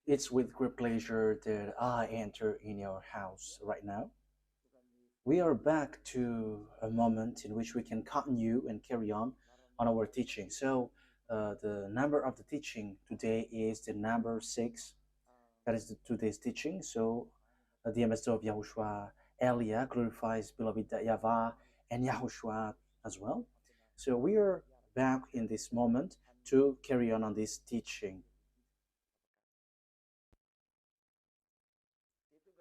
It's with great pleasure that I enter in your house right now. We are back to a moment in which we can continue and carry on our teaching. So, the number of the teaching today is the number 6. That is today's teaching. So, the ambassador of Yahushua, Elia, glorifies beloved YAHVAH and Yahushua as well. So, we are back in this moment to carry on this teaching.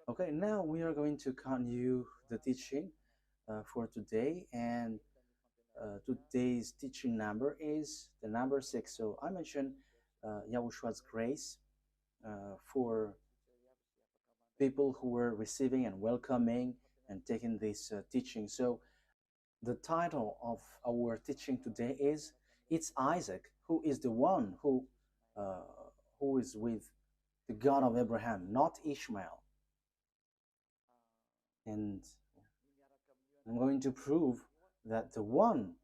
Okay, now we are going to continue the teaching for today, and today's teaching number is the number 6. So I mentioned Yahushua's grace for people who were receiving and welcoming and taking this teaching. So the title of our teaching today is "It's Isaac who is the one uh, who is with the God of Abraham, not Ishmael." And I'm going to prove that the one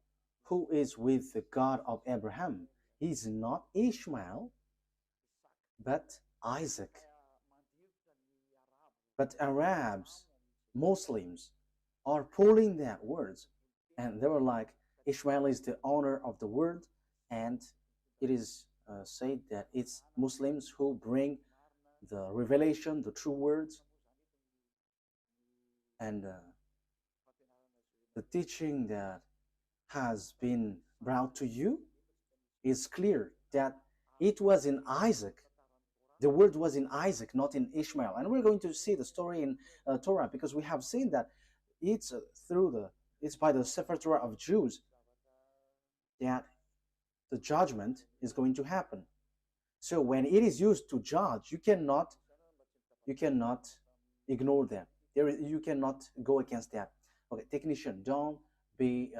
who is with the God of Abraham is not Ishmael, but Isaac. But Arabs, Muslims, are pulling that words, and they were like, Ishmael is the owner of the word, and it is said that it's Muslims who bring the revelation, the true words, and the teaching that has been brought to you is clear that it was in Isaac. The word was in Isaac, not in Ishmael. And we're going to see the story in Torah, because we have seen that it's it's by the Sefer Torah of Jews that the judgment is going to happen. So when it is used to judge, you cannot ignore that. You cannot go against that. Okay, technician, don't be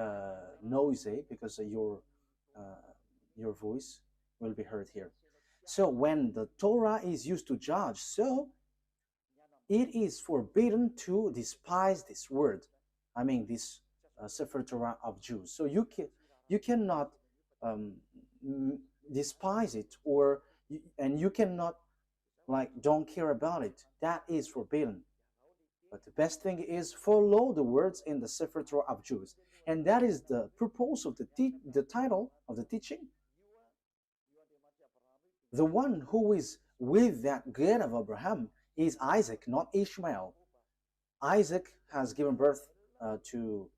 noisy, because your voice will be heard here. So when the Torah is used to judge, so it is forbidden to despise this word. I mean, this Sefer Torah of Jews. So you cannot um, despise it, and you cannot like don't care about it. That is forbidden. But the best thing is follow the words in the Sefer Torah of Jews, and that is the purpose of the title of the teaching. The one who is with that God of Abraham is Isaac, not Ishmael. Isaac has given birth to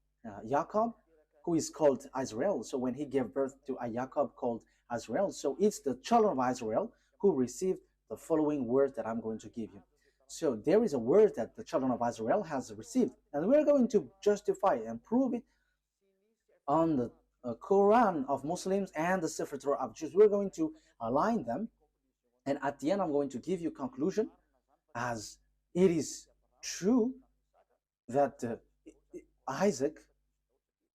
Jacob, who is called Israel. So when he gave birth to a Jacob called Israel, so it's the children of Israel who received the following word that I'm going to give you. So there is a word that the children of Israel has received, and we're going to justify and prove it on the Quran of Muslims and the Sefer Torah of Jews. We're going to align them, and at the end I'm going to give you conclusion, as it is true that Isaac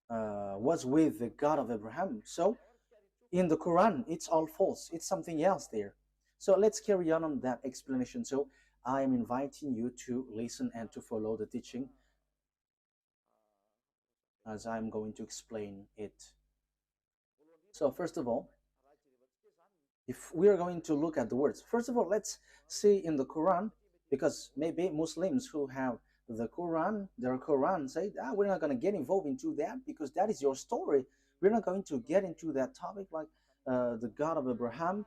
was with the God of Abraham. So in the Quran, it's all false. It's something else there. So let's carry on that explanation. So I am inviting you to listen and to follow the teaching as I'm going to explain it. So first of all, if we are going to look at the words, first of all, let's see in the Quran, because maybe Muslims who have the Quran, their Quran, say, we're not going to get involved into that because that is your story. We're not going to get into that topic, like the God of Abraham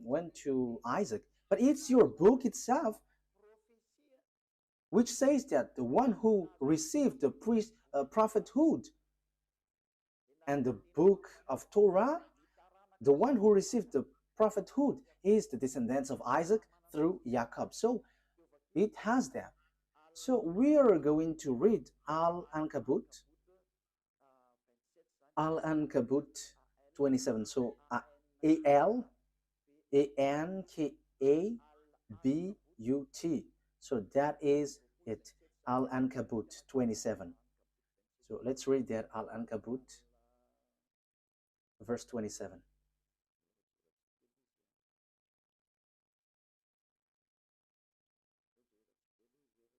went to Isaac. But it's your book itself which says that the one who received the prophethood and the book of Torah, the one who received the prophethood is the descendants of Isaac through Jacob. So it has that. So we are going to read Al-Ankabut 27. So Al-Ankabut. So that is it, Al-Ankabut 27. So let's read that, Al-Ankabut verse 27.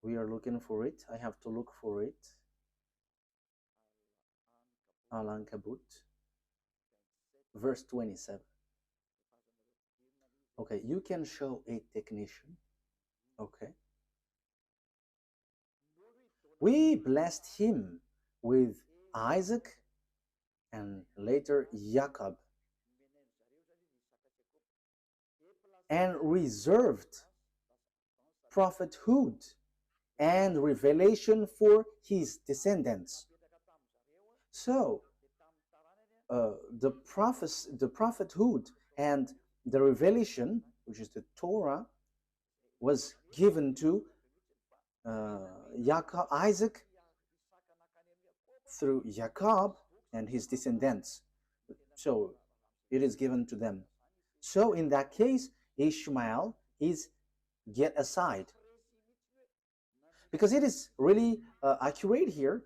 We are looking for it. I have to look for it. Al-Ankabut verse 27. Okay, you can show a technician. Okay. We blessed him with Isaac and later Jacob, and reserved prophethood and revelation for his descendants. So the prophethood and the revelation, which is the Torah, was given to Jacob, Isaac, through Jacob and his descendants. So it is given to them. So in that case, Ishmael is get aside, because it is really accurate here.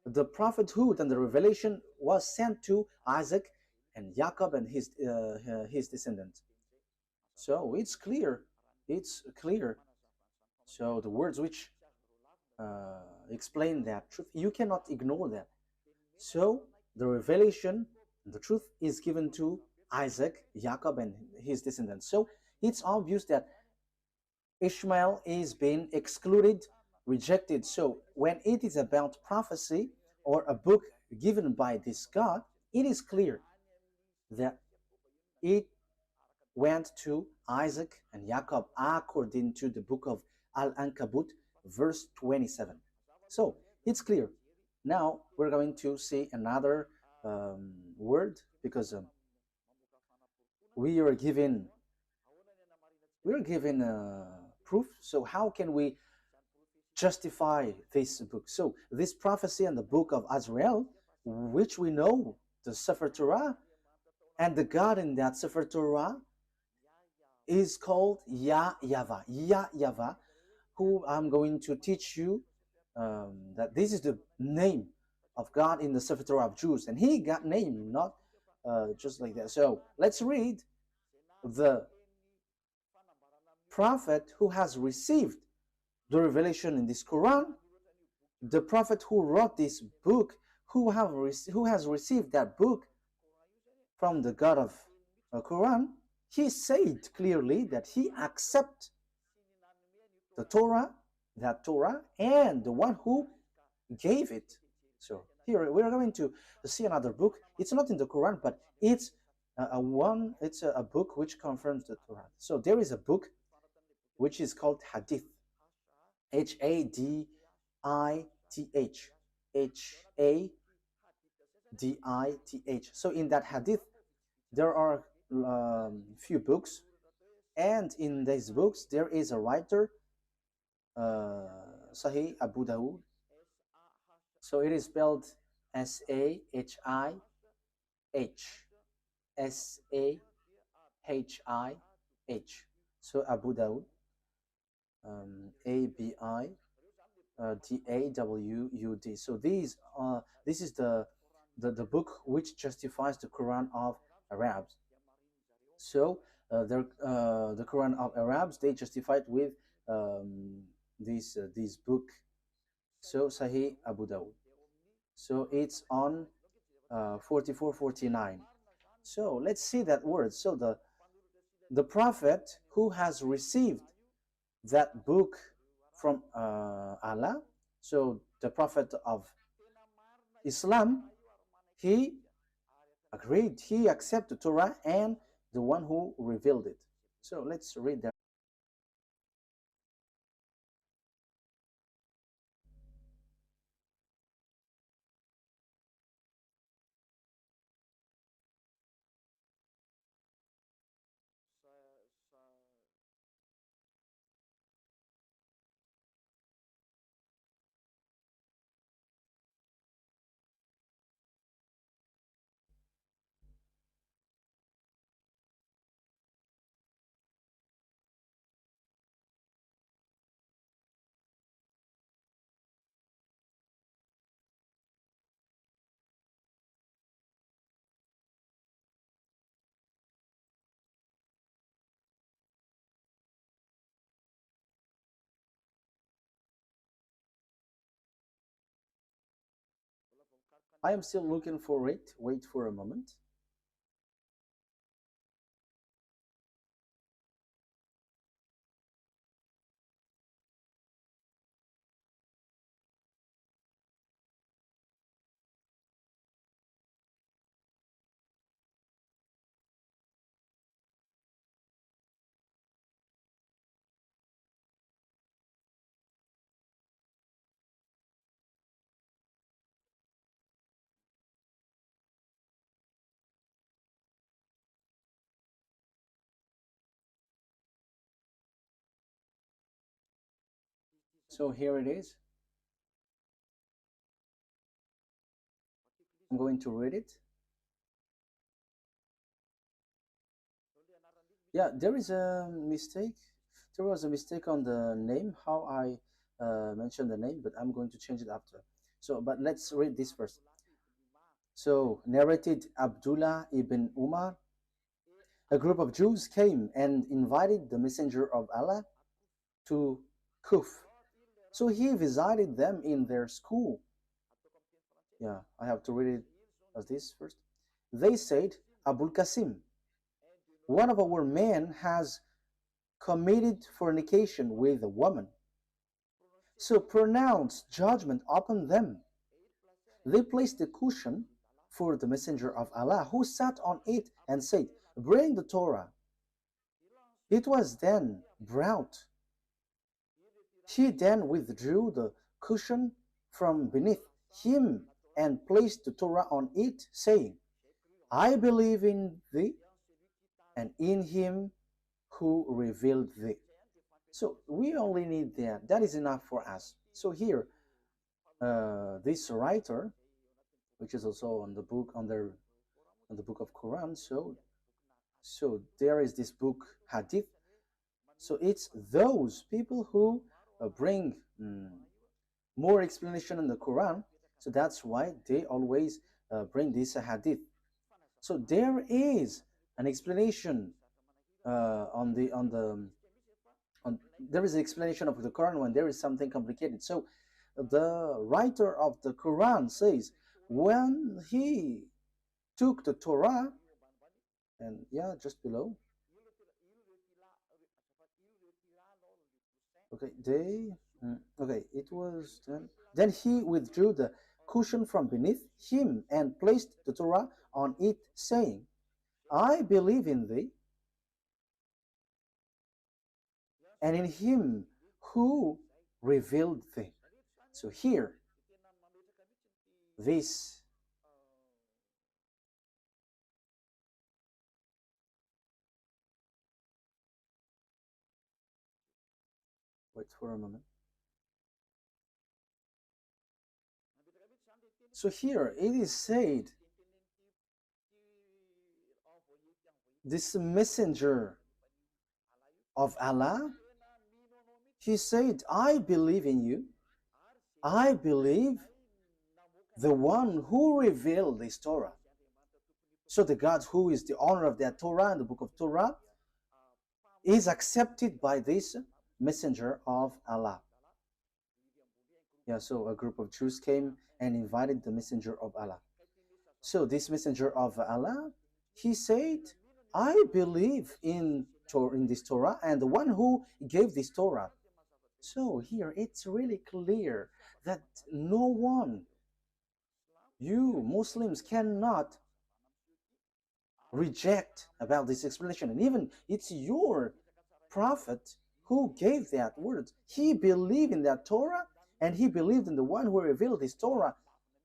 The prophethood and the revelation was sent to Isaac and Jacob and his descendants. So it's clear. It's clear. So the words which explain that truth, you cannot ignore that. So the revelation, the truth is given to Isaac, Jacob, and his descendants. So it's obvious that Ishmael is being excluded, rejected. So when it is about prophecy or a book given by this God, it is clear that it went to Isaac and Jacob according to the book of Al-Ankabut, verse 27. So it's clear. Now we're going to see another word, because we are given proof. So how can we justify this book? So this prophecy and the book of Azrael, which we know the Sefer Torah, and the God in that Sefer Torah is called YAHVAH. YAHVAH, who I'm going to teach you that this is the name of God in the Sefer Torah of Jews, and he got name not just like that. So let's read the prophet who has received the revelation in this Quran, the prophet who wrote this book, who has received that book from the God of the Quran. He said clearly that he accepts the Torah, that Torah, and the one who gave it. So here we are going to see another book. It's not in the Quran, but it's a book which confirms the Torah. So there is a book which is called Hadith, Hadith, Hadith. So in that Hadith, there are few books, and in these books there is a writer, Sahih Abu Dawud. So it is spelled Sahih, Sahih. So Abu Dawud, Abidawud. So this is the book which justifies the Quran of Arabs. So the Quran of Arabs, they justified with this book. So Sahih Abu Dawud. So it's on 4449. So let's see that word. So the prophet who has received that book from Allah, so the prophet of Islam, he agreed, he accepted Torah and the one who revealed it. So let's read that. I am still looking for it. Wait for a moment. So here it is. I'm going to read it. Yeah, there is a mistake. There was a mistake on the name, how I mentioned the name, but I'm going to change it after. So, but let's read this first. So, narrated Abdullah ibn Umar. A group of Jews came and invited the Messenger of Allah to Kuf. So he visited them in their school. Yeah, I have to read it as this first. They said, Abul Qasim, one of our men has committed fornication with a woman. So pronounce judgment upon them. They placed a cushion for the Messenger of Allah, who sat on it and said, bring the Torah. It was then brought. He then withdrew the cushion from beneath him and placed the Torah on it, saying, I believe in thee and in him who revealed thee. So we only need that. That is enough for us. So here, this writer, which is also on the book on the book of Quran, so there is this book Hadith. So it's those people who bring more explanation in the Quran. So that's why they always bring this Hadith. So there is an explanation there is an explanation of the Quran when there is something complicated. So the writer of the Quran says when he took the Torah, and yeah, just below. Okay, it was then he withdrew the cushion from beneath him and placed the Torah on it, saying, I believe in thee and in him who revealed thee. So here, this wait for a moment. So here it is said, this messenger of Allah, he said, I believe in you. I believe the one who revealed this Torah. So the God who is the owner of that Torah and the book of Torah is accepted by this messenger of Allah. Yeah, so a group of Jews came and invited the messenger of Allah. So this messenger of Allah, he said, I believe in this Torah and the one who gave this Torah. So here it's really clear that no one, you Muslims, cannot reject about this explanation. And even it's your prophet who gave that word. He believed in that Torah and he believed in the one who revealed this Torah.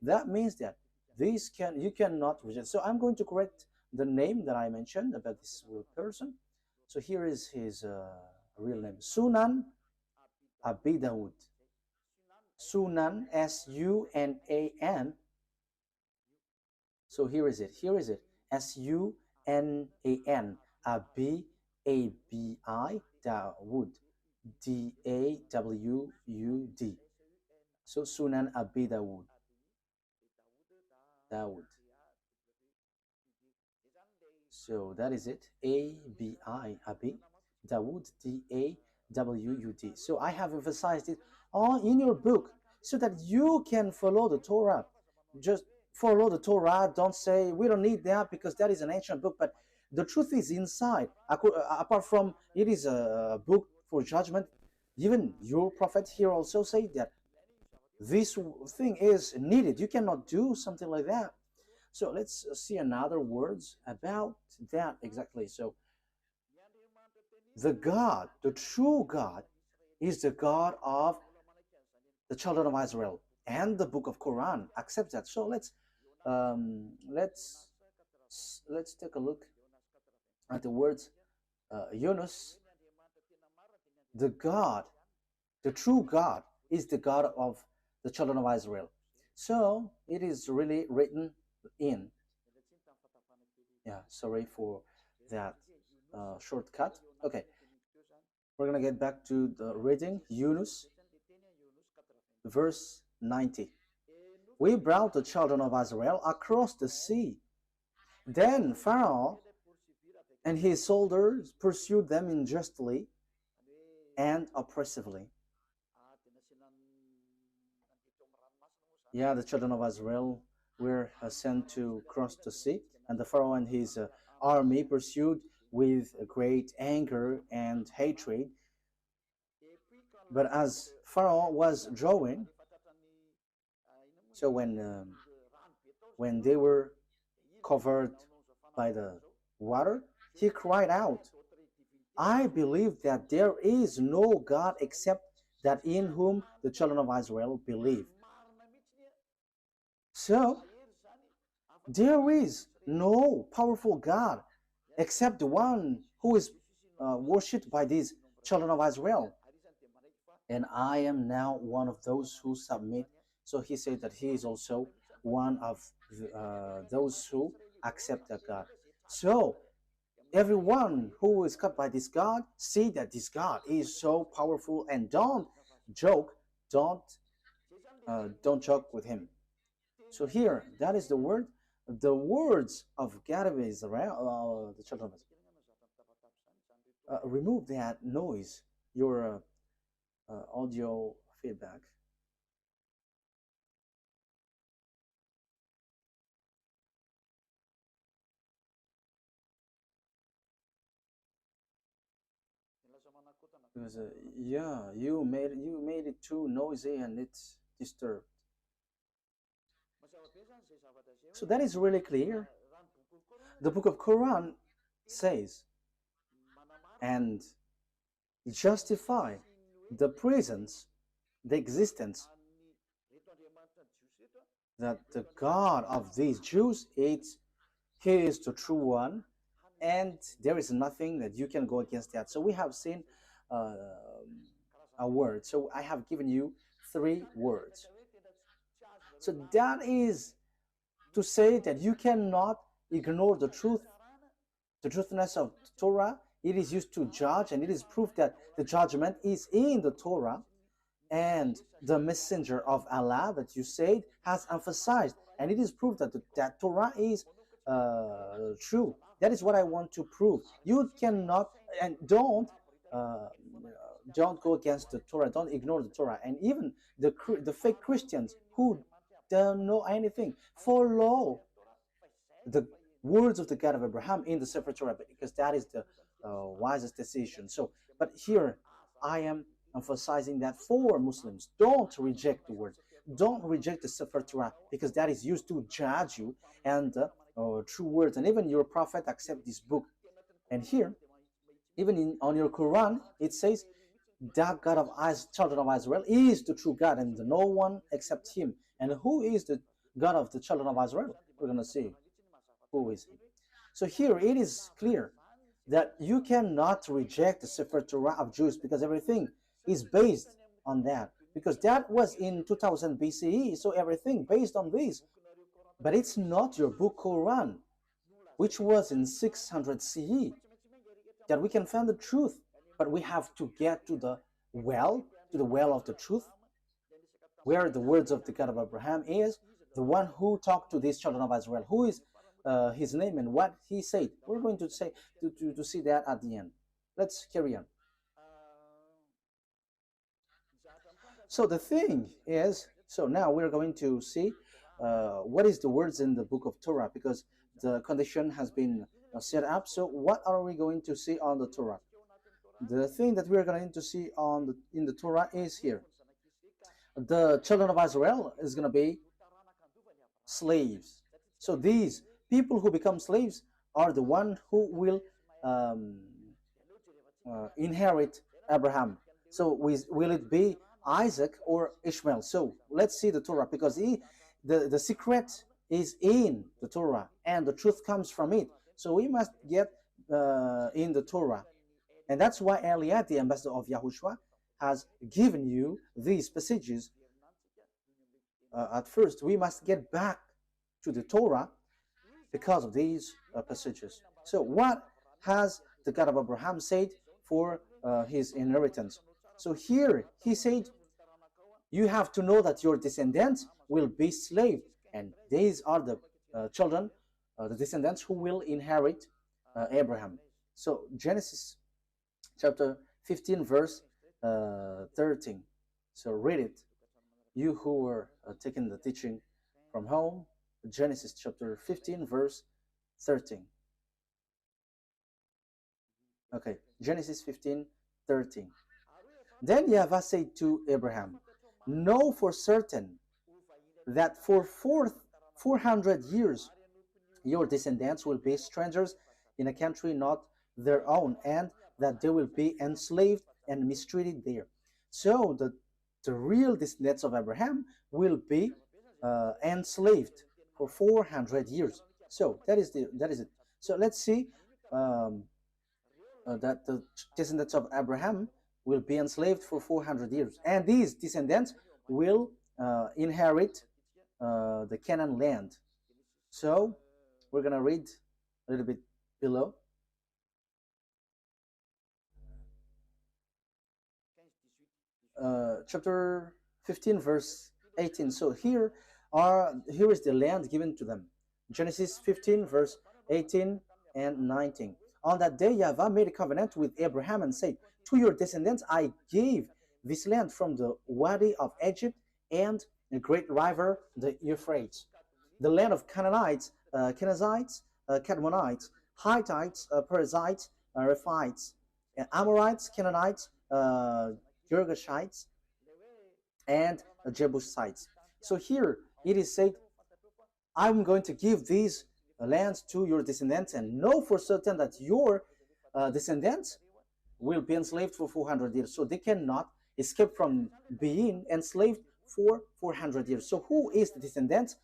That means that you cannot reject. So I'm going to correct the name that I mentioned about this person. So here is his real name, Sunan Abi Dawud. Sunan, S-U-N-A-N. So here is it. S-U-N-A-N. Abi, A-B-I, Dawud. D-A-W-U-D. So Sunan Abi Dawud. So that is it. A-B-I, Abi. Dawud, D-A-W-U-D. So I have emphasized it all in your book so that you can follow the Torah. Just follow the Torah. Don't say, we don't need that because that is an ancient book. But the truth is inside. Apart from it is a book for judgment, even your prophet here also said that this thing is needed. You cannot do something like that. So let's see another words about that exactly. So the God, the true God, is the God of the children of Israel, and the book of Quran accepts that. So let's take a look at the words Yunus. The God, the true God, is the God of the children of Israel. So it is really written in. Yeah, sorry for that shortcut. Okay, we're going to get back to the reading. Yunus, verse 90. We brought the children of Israel across the sea. Then Pharaoh and his soldiers pursued them unjustly and oppressively. Yeah, the children of Israel were sent to cross the sea, and the Pharaoh and his army pursued with great anger and hatred. But as Pharaoh was drawing, so when they were covered by the water, he cried out, I believe that there is no God except that in whom the children of Israel believe. So there is no powerful God except the one who is worshipped by these children of Israel. And I am now one of those who submit. So he said that he is also one of those who accept that God. So everyone who is cut by this God, see that this God is so powerful, and don't joke, don't joke with him. So here, that is the word, the words of God of Israel, the children of Israel. Remove that noise, your audio feedback. Because yeah, you made it too noisy and it's disturbed. So that is really clear. The book of Quran says and justify the presence, the existence, that the God of these Jews, he is the true one, and there is nothing that you can go against that. So we have seen a word. So I have given you 3 words. So that is to say that you cannot ignore the truth, the truthness of the Torah. It is used to judge, and it is proof that the judgment is in the Torah, and the messenger of Allah that you said has emphasized, and it is proof that that Torah is true. That is what I want to prove. You cannot, and don't go against the Torah. Don't ignore the Torah. And even the fake Christians who don't know anything follow the words of the God of Abraham in the Sefer Torah, because that is the wisest decision. So, but here I am emphasizing that for Muslims, don't reject the word, don't reject the Sefer Torah, because that is used to judge you, and true words, and even your prophet accept this book. And here, even on your Quran, it says that God of children of Israel is the true God, and no one except him. And who is the God of the children of Israel? We're going to see who is he. So here it is clear that you cannot reject the Sefer Torah of Jews, because everything is based on that, because that was in 2000 BCE, so everything based on this. But it's not your book Quran, which was in 600 CE, that we can find the truth. But we have to get to the well of the truth, where the words of the God of Abraham is, the one who talked to these children of Israel, who is his name and what he said. We're going to say to see that at the end. Let's carry on. So the thing is, so now we're going to see what is the words in the book of Torah, because the condition has been set up. So what are we going to see on the Torah? The thing that we're going to see in the Torah is here. The children of Israel is going to be slaves. So these people who become slaves are the one who will inherit Abraham. So will it be Isaac or Ishmael? So let's see the Torah, because the secret is in the Torah, and the truth comes from it. So we must get in the Torah. And that's why Eliad, the ambassador of YAHOSHUAH, has given you these passages, at first we must get back to the Torah because of these passages. So what has the God of Abraham said for his inheritance? So here he said, you have to know that your descendants will be slaves, and these are the children, the descendants who will inherit Abraham. So Genesis chapter 15 verse 13. So read it. You who are taking the teaching from home, Genesis chapter 15 verse 13. Okay, Genesis 15:13. Then YAHVAH said to Abraham, know for certain that for 400 years your descendants will be strangers in a country not their own, and that they will be enslaved and mistreated there. So the real descendants of Abraham will be enslaved for 400 years. So that is it. So let's see that the descendants of Abraham will be enslaved for 400 years, and these descendants will inherit the Canaan land. So we're gonna read a little bit below. Chapter 15 verse 18. So here is the land given to them. Genesis 15 verse 18 and 19. On that day YAHVAH made a covenant with Abraham and said, to your descendants I gave this land from the Wadi of Egypt and the great river the Euphrates, the land of Canaanites, Kenizzites, Cadmonites, Hittites, Perizzites, Rephites, Amorites, Canaanites, Girgashites, and Jebusites. So here it is said, I'm going to give these lands to your descendants, and know for certain that your descendants will be enslaved for 400 years. So they cannot escape from being enslaved for 400 years. So who is the descendants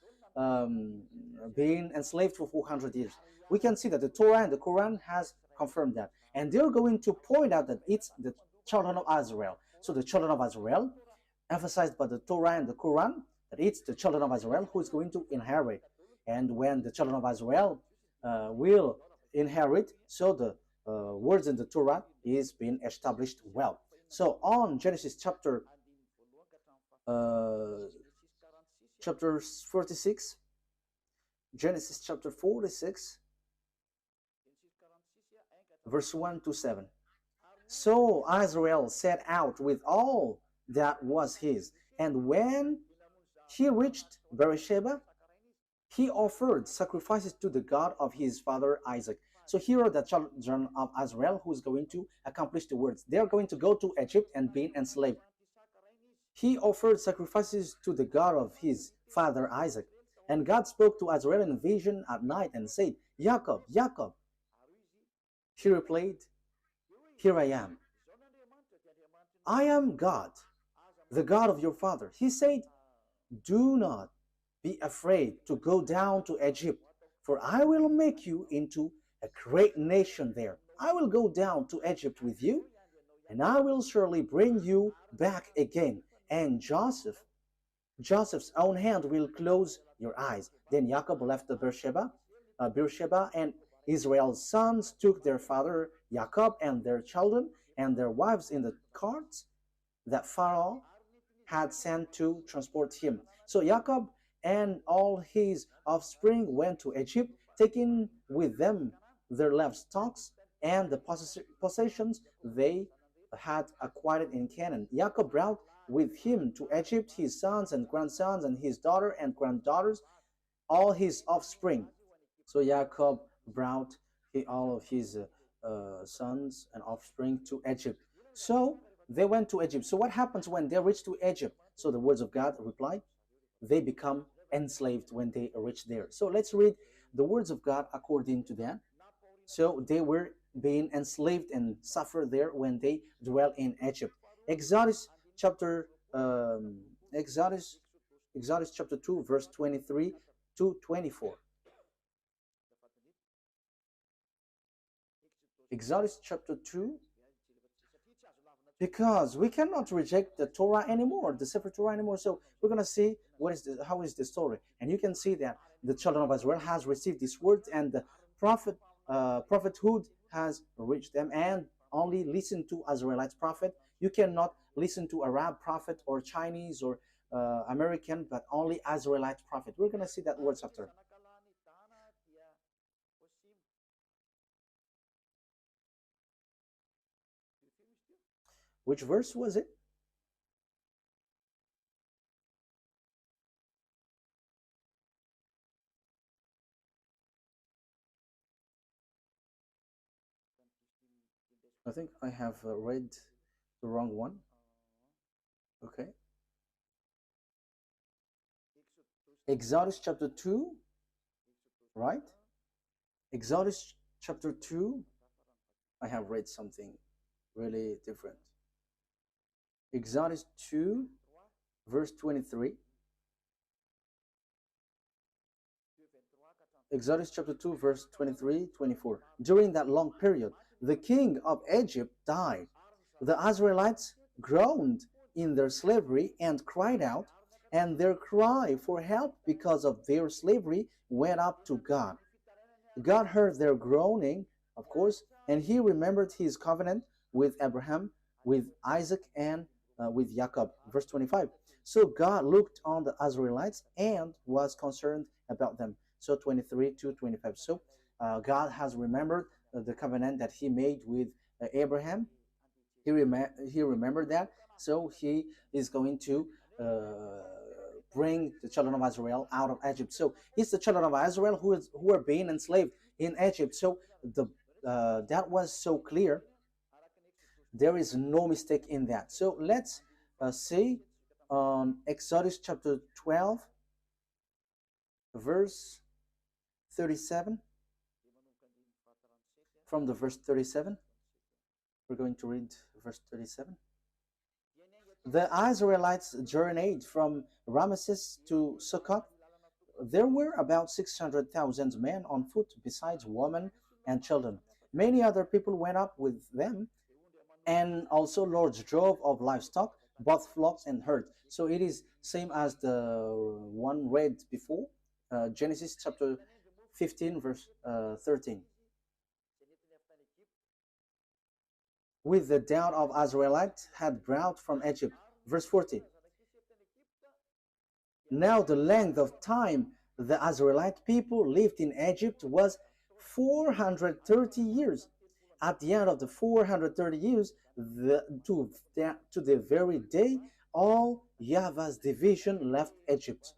being enslaved for 400 years? We can see that the Torah and the Quran has confirmed that. And they're going to point out that it's the children of Israel. So the children of Israel, emphasized by the Torah and the Quran, that it's the children of Israel who is going to inherit. And when the children of Israel will inherit, so the words in the Torah is being established well. So on Genesis chapter 46, Genesis chapter 46, verse 1 to 7. So Israel set out with all that was his, and when he reached Beersheba, he offered sacrifices to the God of his father Isaac. So here are the children of Israel who is going to accomplish the words. They are going to go to Egypt and be enslaved. He offered sacrifices to the God of his father Isaac. And God spoke to Israel in a vision at night and said, Jacob, Jacob. He replied, here I am. I am God, the God of your father. He said, do not be afraid to go down to Egypt, for I will make you into a great nation there. I will go down to Egypt with you, and I will surely bring you back again. And Joseph's own hand will close your eyes. Then Jacob left the Beersheba, and Israel's sons took their father Jacob and their children and their wives in the carts that Pharaoh had sent to transport him. So Jacob and all his offspring went to Egypt, taking with them their livestock and the possessions they had acquired in Canaan. Jacob brought with him to Egypt his sons and grandsons and his daughter and granddaughters, all his offspring. So Jacob brought all of his sons and offspring to Egypt. So they went to Egypt. So what happens when they reach to Egypt? So the words of God replied, they become enslaved when they reach there. So let's read the words of God according to that. So they were being enslaved and suffered there when they dwell in Egypt. Exodus chapter 2 verse 23 to 24. Exodus chapter 2 because we cannot reject the Torah anymore, the Sefer Torah anymore. So we're gonna see how is the story, and you can see that the children of Israel has received this word, and the prophethood has reached them, and only listen to Israelite prophet. You cannot listen to Arab prophet or Chinese or American, but only Israelite prophet. We're gonna see that words after. Which verse was it? I think I have read the wrong one. Okay. Exodus chapter 2, right? Exodus chapter 2, I have read something really different. Exodus 2, verse 23. Exodus chapter 2, verse 23, 24. During that long period, the king of Egypt died. The Israelites groaned in their slavery and cried out, and their cry for help because of their slavery went up to God. God heard their groaning, of course, and he remembered his covenant with Abraham, with Isaac, and with Jacob. Verse 25. So God looked on the Israelites and was concerned about them. So 23 to 25. So God has remembered the covenant that he made with Abraham. He remembered that. So he is going to bring the children of Israel out of Egypt. So it's the children of Israel who are being enslaved in Egypt. So that was so clear. There is no mistake in that. So let's see on Exodus chapter 12, verse 37. From the verse 37, we're going to read verse 37. The Israelites journeyed from Ramesses to Succoth. There were about 600,000 men on foot, besides women and children. Many other people went up with them, and also large drove of livestock, both flocks and herds. So it is same as the one read before, Genesis chapter 15, verse 13. With the doubt of Israelites had brought from Egypt. Verse 40. Now the length of time the Israelite people lived in Egypt was 430 years. At the end of the 430 years, to the very day, all YAHVAH's division left Egypt.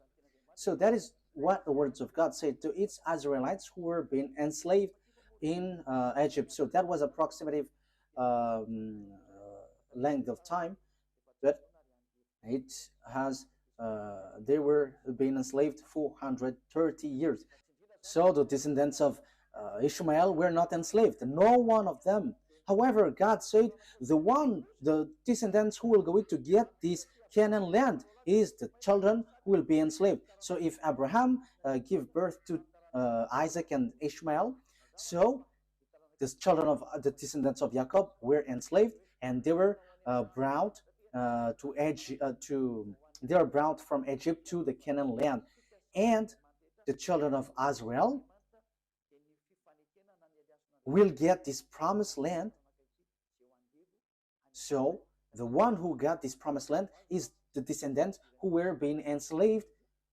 So that is what the words of God said to its Israelites who were being enslaved in Egypt. So that was approximative length of time, but it has they were being enslaved 430 years. So the descendants of Ishmael were not enslaved, no one of them. However, God said the descendants who will go to get this Canaan land is the children who will be enslaved. So if Abraham give birth to Isaac and Ishmael, so the children of the descendants of Jacob were enslaved, and they were brought they were brought from Egypt to the Canaan land, and the children of Israel will get this promised land. So the one who got this promised land is the descendants who were being enslaved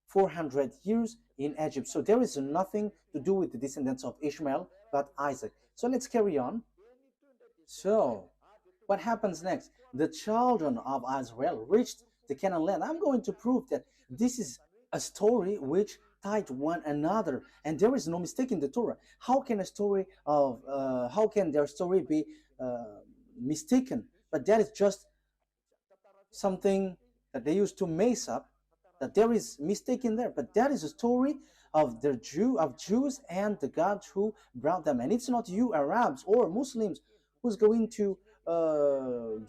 400 years in Egypt. So there is nothing to do with the descendants of Ishmael but Isaac. So let's carry on. So what happens next? The children of Israel reached the Canaan land. I'm going to prove that this is a story which tied one another, and there is no mistake in the Torah. How can their story be mistaken? But that is just something that they used to mess up, that there is mistake in there. But that is a story of the Jews and the God who brought them. And it's not you Arabs or Muslims who's going to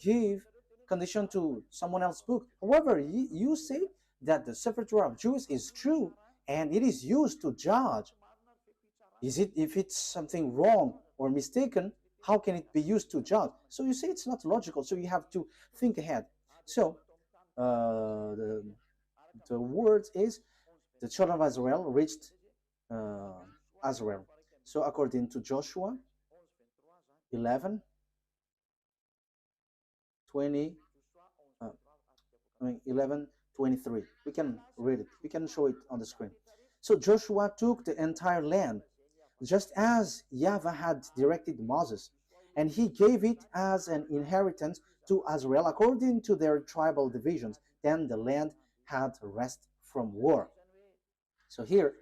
give condition to someone else's book. However, you say that the Sefer Torah of Jews is true, and it is used to judge. If it's something wrong or mistaken, How can it be used to judge? So you see, it's not logical. So you have to think ahead. So the word is the children of Israel reached uh, Israel. So according to Joshua 11, 20, uh, 11:23. We can read it. We can show it on the screen. So Joshua took the entire land, just as YAHVAH had directed Moses, and he gave it as an inheritance to Israel according to their tribal divisions. Then the land had rest from war. So here,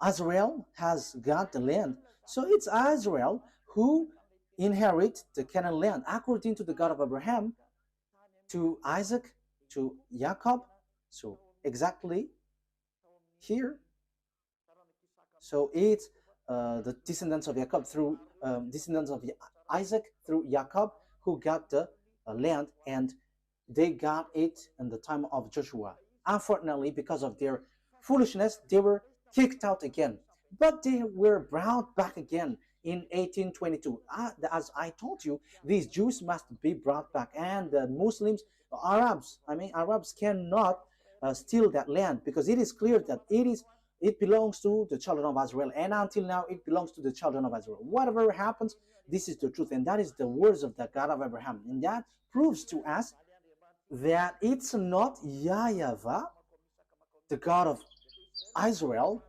Israel has got the land. So it's Israel who inherit the Canaan land according to the God of Abraham, to Isaac, to Jacob. So exactly here. So it's the descendants of Jacob through descendants of Isaac through Jacob who got the land, and they got it in the time of Joshua. Unfortunately, because of their foolishness, they were kicked out again. But they were brought back again in 1822. As I told you, these Jews must be brought back, and the Muslims, Arabs cannot steal that land, because it is clear that it belongs to the children of Israel, and until now it belongs to the children of Israel. Whatever happens, this is the truth, and that is the words of the God of Abraham, and that proves to us that it's not YAHVAH, the God of Israel,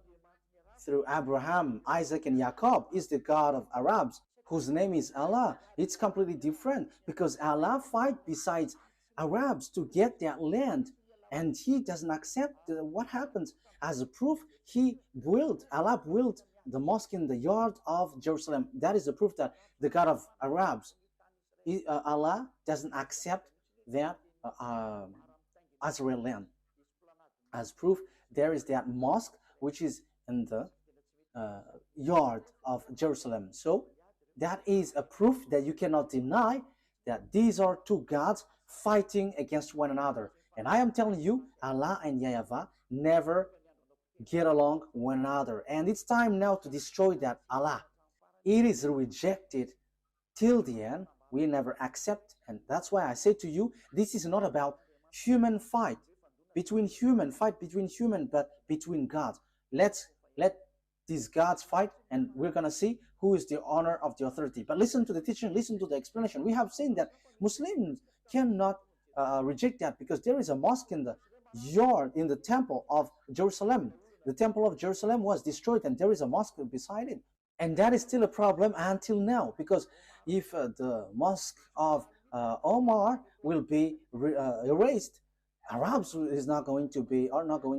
through Abraham, Isaac, and Jacob, is the God of Arabs, whose name is Allah. It's completely different, because Allah fight besides Arabs to get that land, and he doesn't accept what happens. As a proof, Allah built the mosque in the yard of Jerusalem. That is the proof that the God of Arabs, Allah doesn't accept that Israel land. As proof, there is that mosque which is in the yard of Jerusalem. So that is a proof that you cannot deny that these are two gods fighting against one another. And I am telling you, Allah and YAHVAH never get along one another. And it's time now to destroy that Allah. It is rejected till the end. We never accept. And that's why I say to you, this is not about human fight between human, but between gods. Let these gods fight, and we're going to see who is the honor of the authority. But listen to the teaching, listen to the explanation. We have seen that Muslims cannot reject that, because there is a mosque in the yard, in the temple of Jerusalem. The temple of Jerusalem was destroyed, and there is a mosque beside it. And that is still a problem until now, because if the mosque of Omar will be erased, Arabs are not going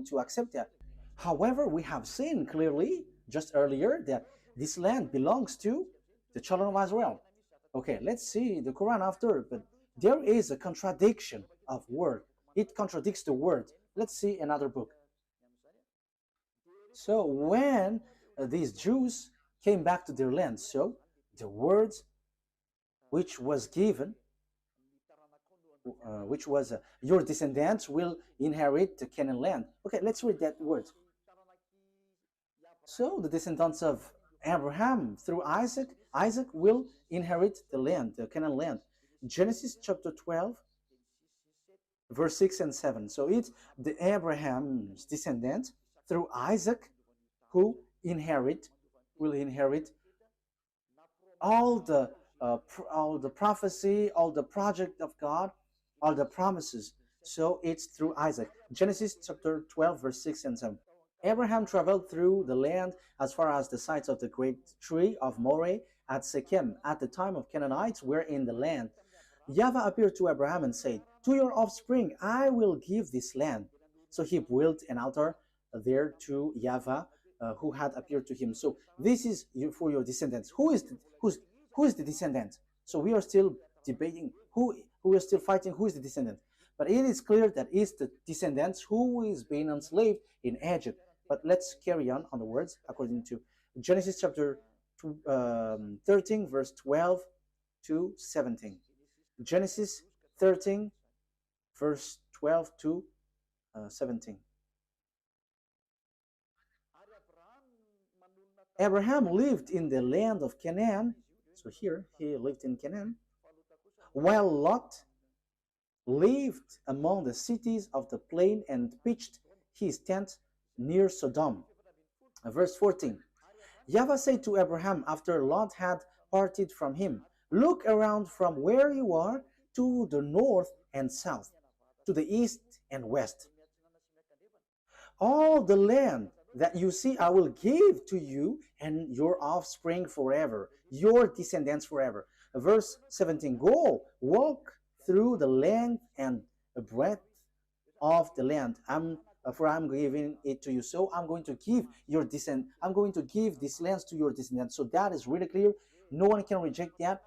to accept that. However, we have seen clearly just earlier that this land belongs to the children of Israel. Okay, let's see the Quran after, but there is a contradiction of word. It contradicts the word. Let's see another book. So when these Jews came back to their land, so the words which was given, which was your descendants will inherit the Canaan land. Okay, let's read that word. So the descendants of Abraham through Isaac will inherit the land, the Canaan land. Genesis chapter 12, verse 6 and 7. So it's the Abraham's descendants through Isaac who will inherit all the prophecy, all the project of God, all the promises. So it's through Isaac. Genesis chapter 12, verse 6 and 7. Abraham traveled through the land as far as the sites of the great tree of Moreh at Shechem. At the time of Canaanites were in the land. YAHVAH appeared to Abraham and said, "To your offspring I will give this land." So he built an altar there to YAHVAH, who had appeared to him. So this is for your descendants. Who is the descendant? So we are still debating who is still fighting who is the descendant. But it is clear that it's the descendants who is being enslaved in Egypt. But let's carry on the words according to Genesis chapter 13, verse 12 to 17. Genesis 13, verse 12 to 17. Abraham lived in the land of Canaan. So here he lived in Canaan, while Lot lived among the cities of the plain and pitched his tent near Sodom. Verse 14. YAHVAH said to Abraham after Lot had parted from him, look around from where you are to the north and south, to the east and west. All the land that you see I will give to you and your offspring forever, your descendants forever. Verse 17, go, walk through the length and the breadth of the land. For I'm giving it to you. So I'm going to give I'm going to give these lands to your descendants. So that is really clear. No one can reject that.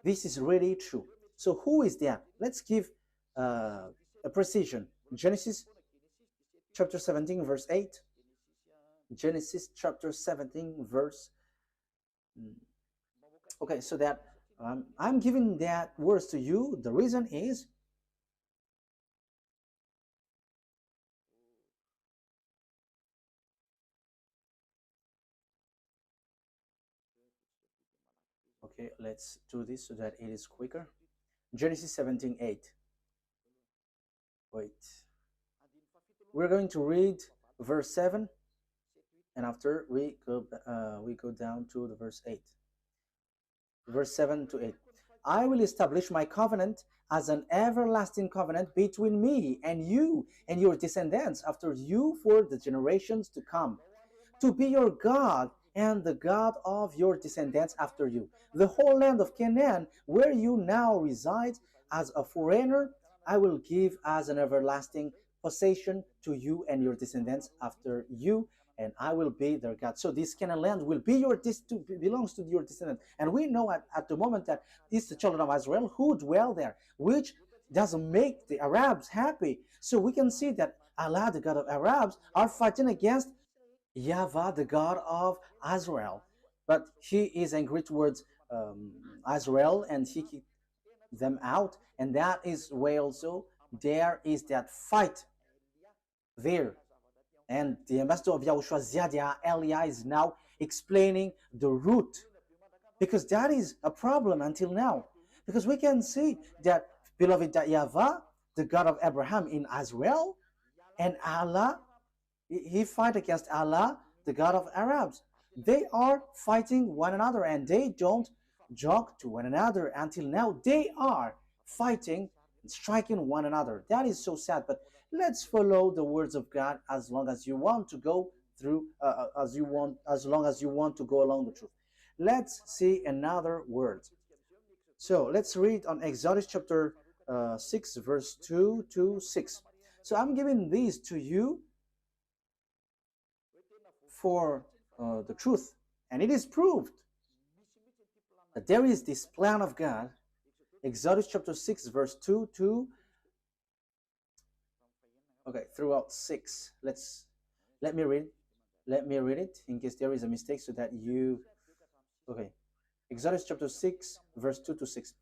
This is really true. So who is that? Let's give a precision. Genesis chapter 17 verse 8. Genesis chapter 17 verse. Okay, so that I'm giving that words to you. The reason is okay, let's do this so that it is quicker. Genesis 17:8. Wait. We're going to read verse 7, and after we go down to the verse 8. Verse 7 to 8. I will establish my covenant as an everlasting covenant between me and you and your descendants after you for the generations to come, to be your God and the God of your descendants after you. The whole land of Canaan, where you now reside as a foreigner, I will give as an everlasting possession to you and your descendants after you, and I will be their God. So this Canaan land will be belongs to your descendants. And we know at the moment that these children of Israel who dwell there, which doesn't make the Arabs happy. So we can see that Allah, the God of Arabs, are fighting against YAHVAH, the God of Israel. But he is angry towards Israel, and he kicked them out. And that is why also there is that fight there. And the ambassador of YAHOSHUAH, Ziadia Elia, is now explaining the root, because that is a problem until now. Because we can see that, beloved, that YAHVAH, the God of Abraham in Israel, and Allah, he fight against Allah, the God of Arabs. They are fighting one another, and they don't joke to one another until now. They are fighting and striking one another. That is so sad. But let's follow the words of God as long as you want to go through, as long as you want to go along the truth. Let's see another word. So let's read on Exodus chapter 6, verse 2 to 6. So I'm giving these to you for the truth, and it is proved that there is this plan of God. Exodus chapter 6, verse 2 to throughout 6. Let me read it in case there is a mistake, so that you Exodus chapter 6, verse 2 to 6.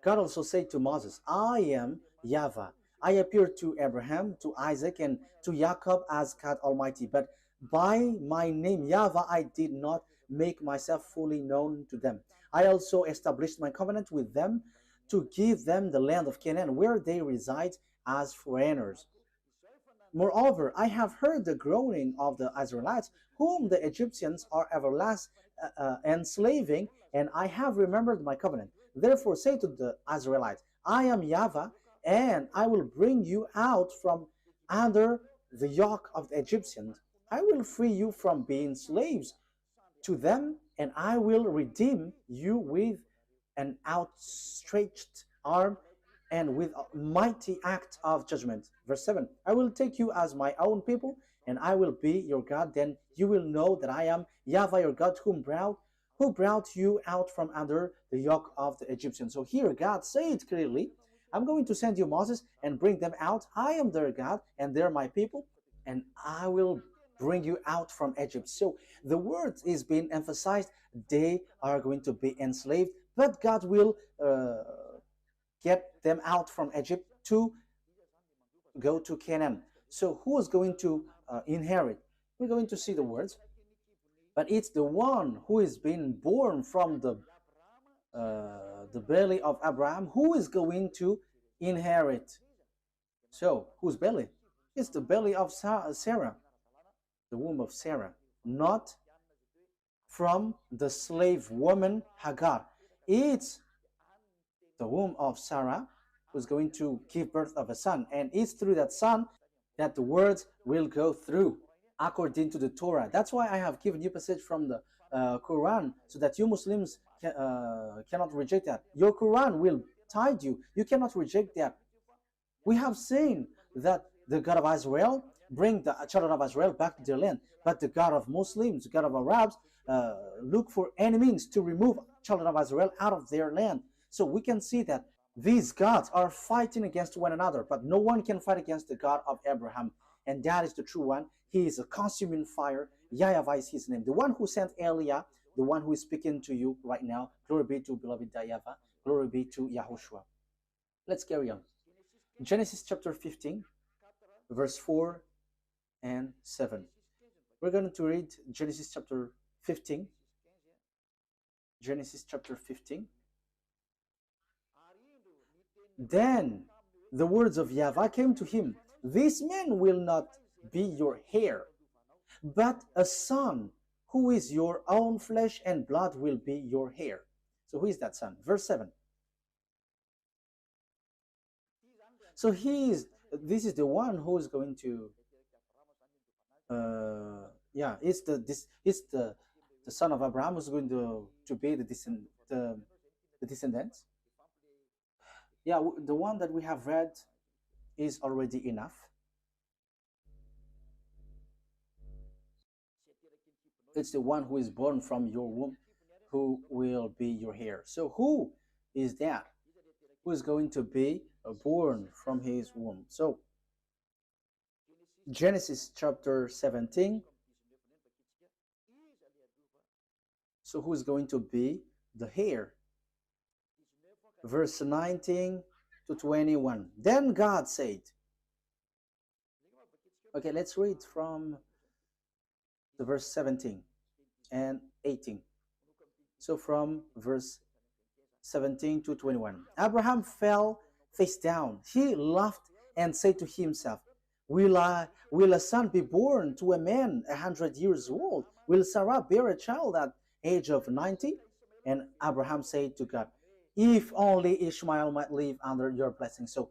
God also said to Moses, I am YAHVAH. I appeared to Abraham, to Isaac, and to Jacob as God Almighty, but by my name YAHVAH I did not make myself fully known to them. I also established my covenant with them to give them the land of Canaan, where they reside as foreigners. Moreover, I have heard the groaning of the Israelites, whom the Egyptians are enslaving, and I have remembered my covenant. Therefore say to the Israelites, I am YAHVAH, and I will bring you out from under the yoke of the Egyptians. I will free you from being slaves to them, and I will redeem you with an outstretched arm and with a mighty act of judgment. Verse 7, I will take you as my own people, and I will be your God. Then you will know that I am YAHVAH your God, who brought you out from under the yoke of the Egyptians. So here God said clearly, I'm going to send you Moses and bring them out. I am their God, and they're my people, and I will bring you out from Egypt. So the word is being emphasized. They are going to be enslaved, but God will get them out from Egypt to go to Canaan. So who is going to inherit? We're going to see the words, but it's the one who is being born from the the belly of Abraham, who is going to inherit? So, whose belly? It's the belly of Sarah, the womb of Sarah, not from the slave woman Hagar. It's the womb of Sarah who's going to give birth of a son, and it's through that son that the words will go through according to the Torah. That's why I have given you passage from the Quran, so that you Muslims cannot reject that. Your Quran will tide you. You cannot reject that. We have seen that the God of Israel bring the children of Israel back to their land, but the God of Muslims, the God of Arabs, look for any means to remove children of Israel out of their land. So we can see that these gods are fighting against one another, but no one can fight against the God of Abraham, and that is the true one. He is a consuming fire. YAHVAH is his name. The one who sent Elia, the one who is speaking to you right now. Glory be to beloved YAHVAH. Glory be to Yahushua. Let's carry on. Genesis chapter 15, verse 4 and 7. We're going to read Genesis chapter 15. Genesis chapter 15. Then the words of YAHVAH came to him. This man will not be your heir, but a son who is your own flesh and blood will be your heir. So who is that son? Verse 7. So this is the one who is going to, it's the son of Abraham who's going to be the descendants. Yeah, the one that we have read is already enough. It's the one who is born from your womb who will be your heir. So who is that? Who is going to be born from his womb? So Genesis chapter 17. So who is going to be the heir? Verse 19 to 21. Then God said, okay, let's read from the verse 17 and 18. So from verse 17 to 21. Abraham fell face down. He laughed and said to himself, Will a son be born to a man 100 years old? Will Sarah bear a child at age of 90? And Abraham said to God, if only Ishmael might live under your blessing. So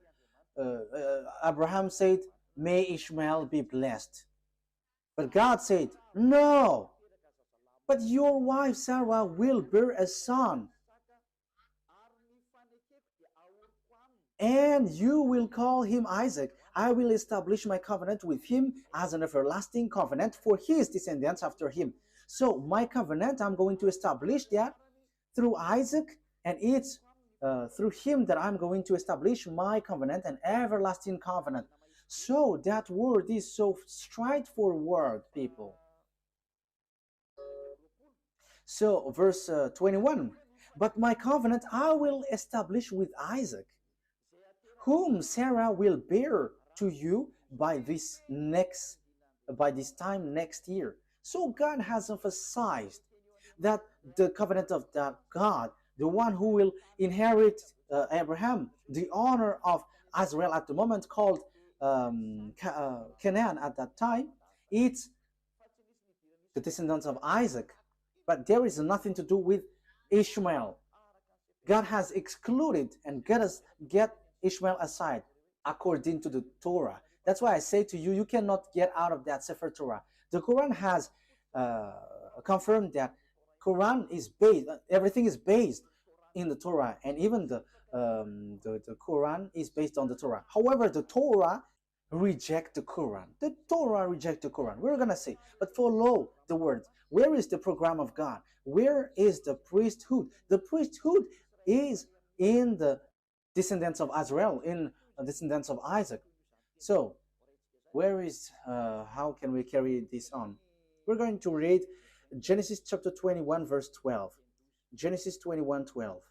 Abraham said, may Ishmael be blessed. But God said, no, but your wife Sarah will bear a son, and you will call him Isaac. I will establish my covenant with him as an everlasting covenant for his descendants after him. So my covenant, I'm going to establish that through Isaac, and it's through him that I'm going to establish my covenant, an everlasting covenant. So that word is so straightforward, people. So verse 21, but my covenant I will establish with Isaac, whom Sarah will bear to you by this time next year. So God has emphasized that the covenant of that God, the one who will inherit Abraham, the honor of Israel at the moment called Canaan at that time, it's the descendants of Isaac. But there is nothing to do with Ishmael. God has excluded and get Ishmael aside according to the Torah. That's why I say to you, you cannot get out of that Sefer Torah. The Quran has confirmed that Quran is based, everything is based in the Torah, and even the Quran is based on the Torah. However, the Torah reject the Quran. The Torah reject the Quran. We're gonna say, but follow the words. Where is the program of God? Where is the priesthood? The priesthood is in the descendants of Israel, in the descendants of Isaac. So, where is, how can we carry this on? We're going to read Genesis chapter 21, verse 12. Genesis 21, 12.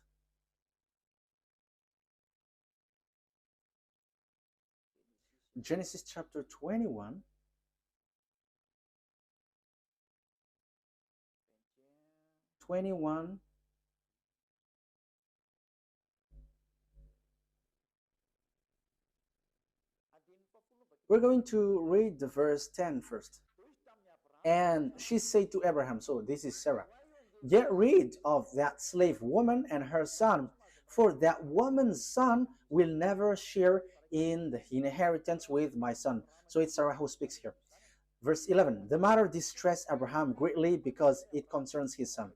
Genesis chapter 21, We're going to read the verse 10 first. And she said to Abraham, so this is Sarah, get rid of that slave woman and her son, for that woman's son will never share in the inheritance with my son. So it's Sarah who speaks here. Verse 11, the matter distressed Abraham greatly because it concerns his son.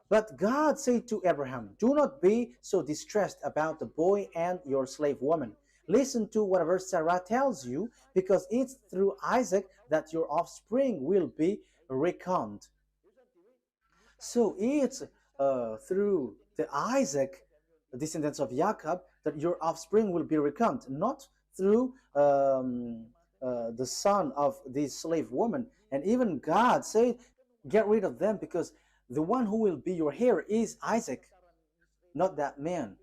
But God said to Abraham, do not be so distressed about the boy and your slave woman. Listen to whatever Sarah tells you, because it's through Isaac that your offspring will be reckoned. So it's through the Isaac, the descendants of Jacob, that your offspring will be reckoned, not through the son of this slave woman. And even God said, get rid of them, because the one who will be your heir is Isaac, not that man.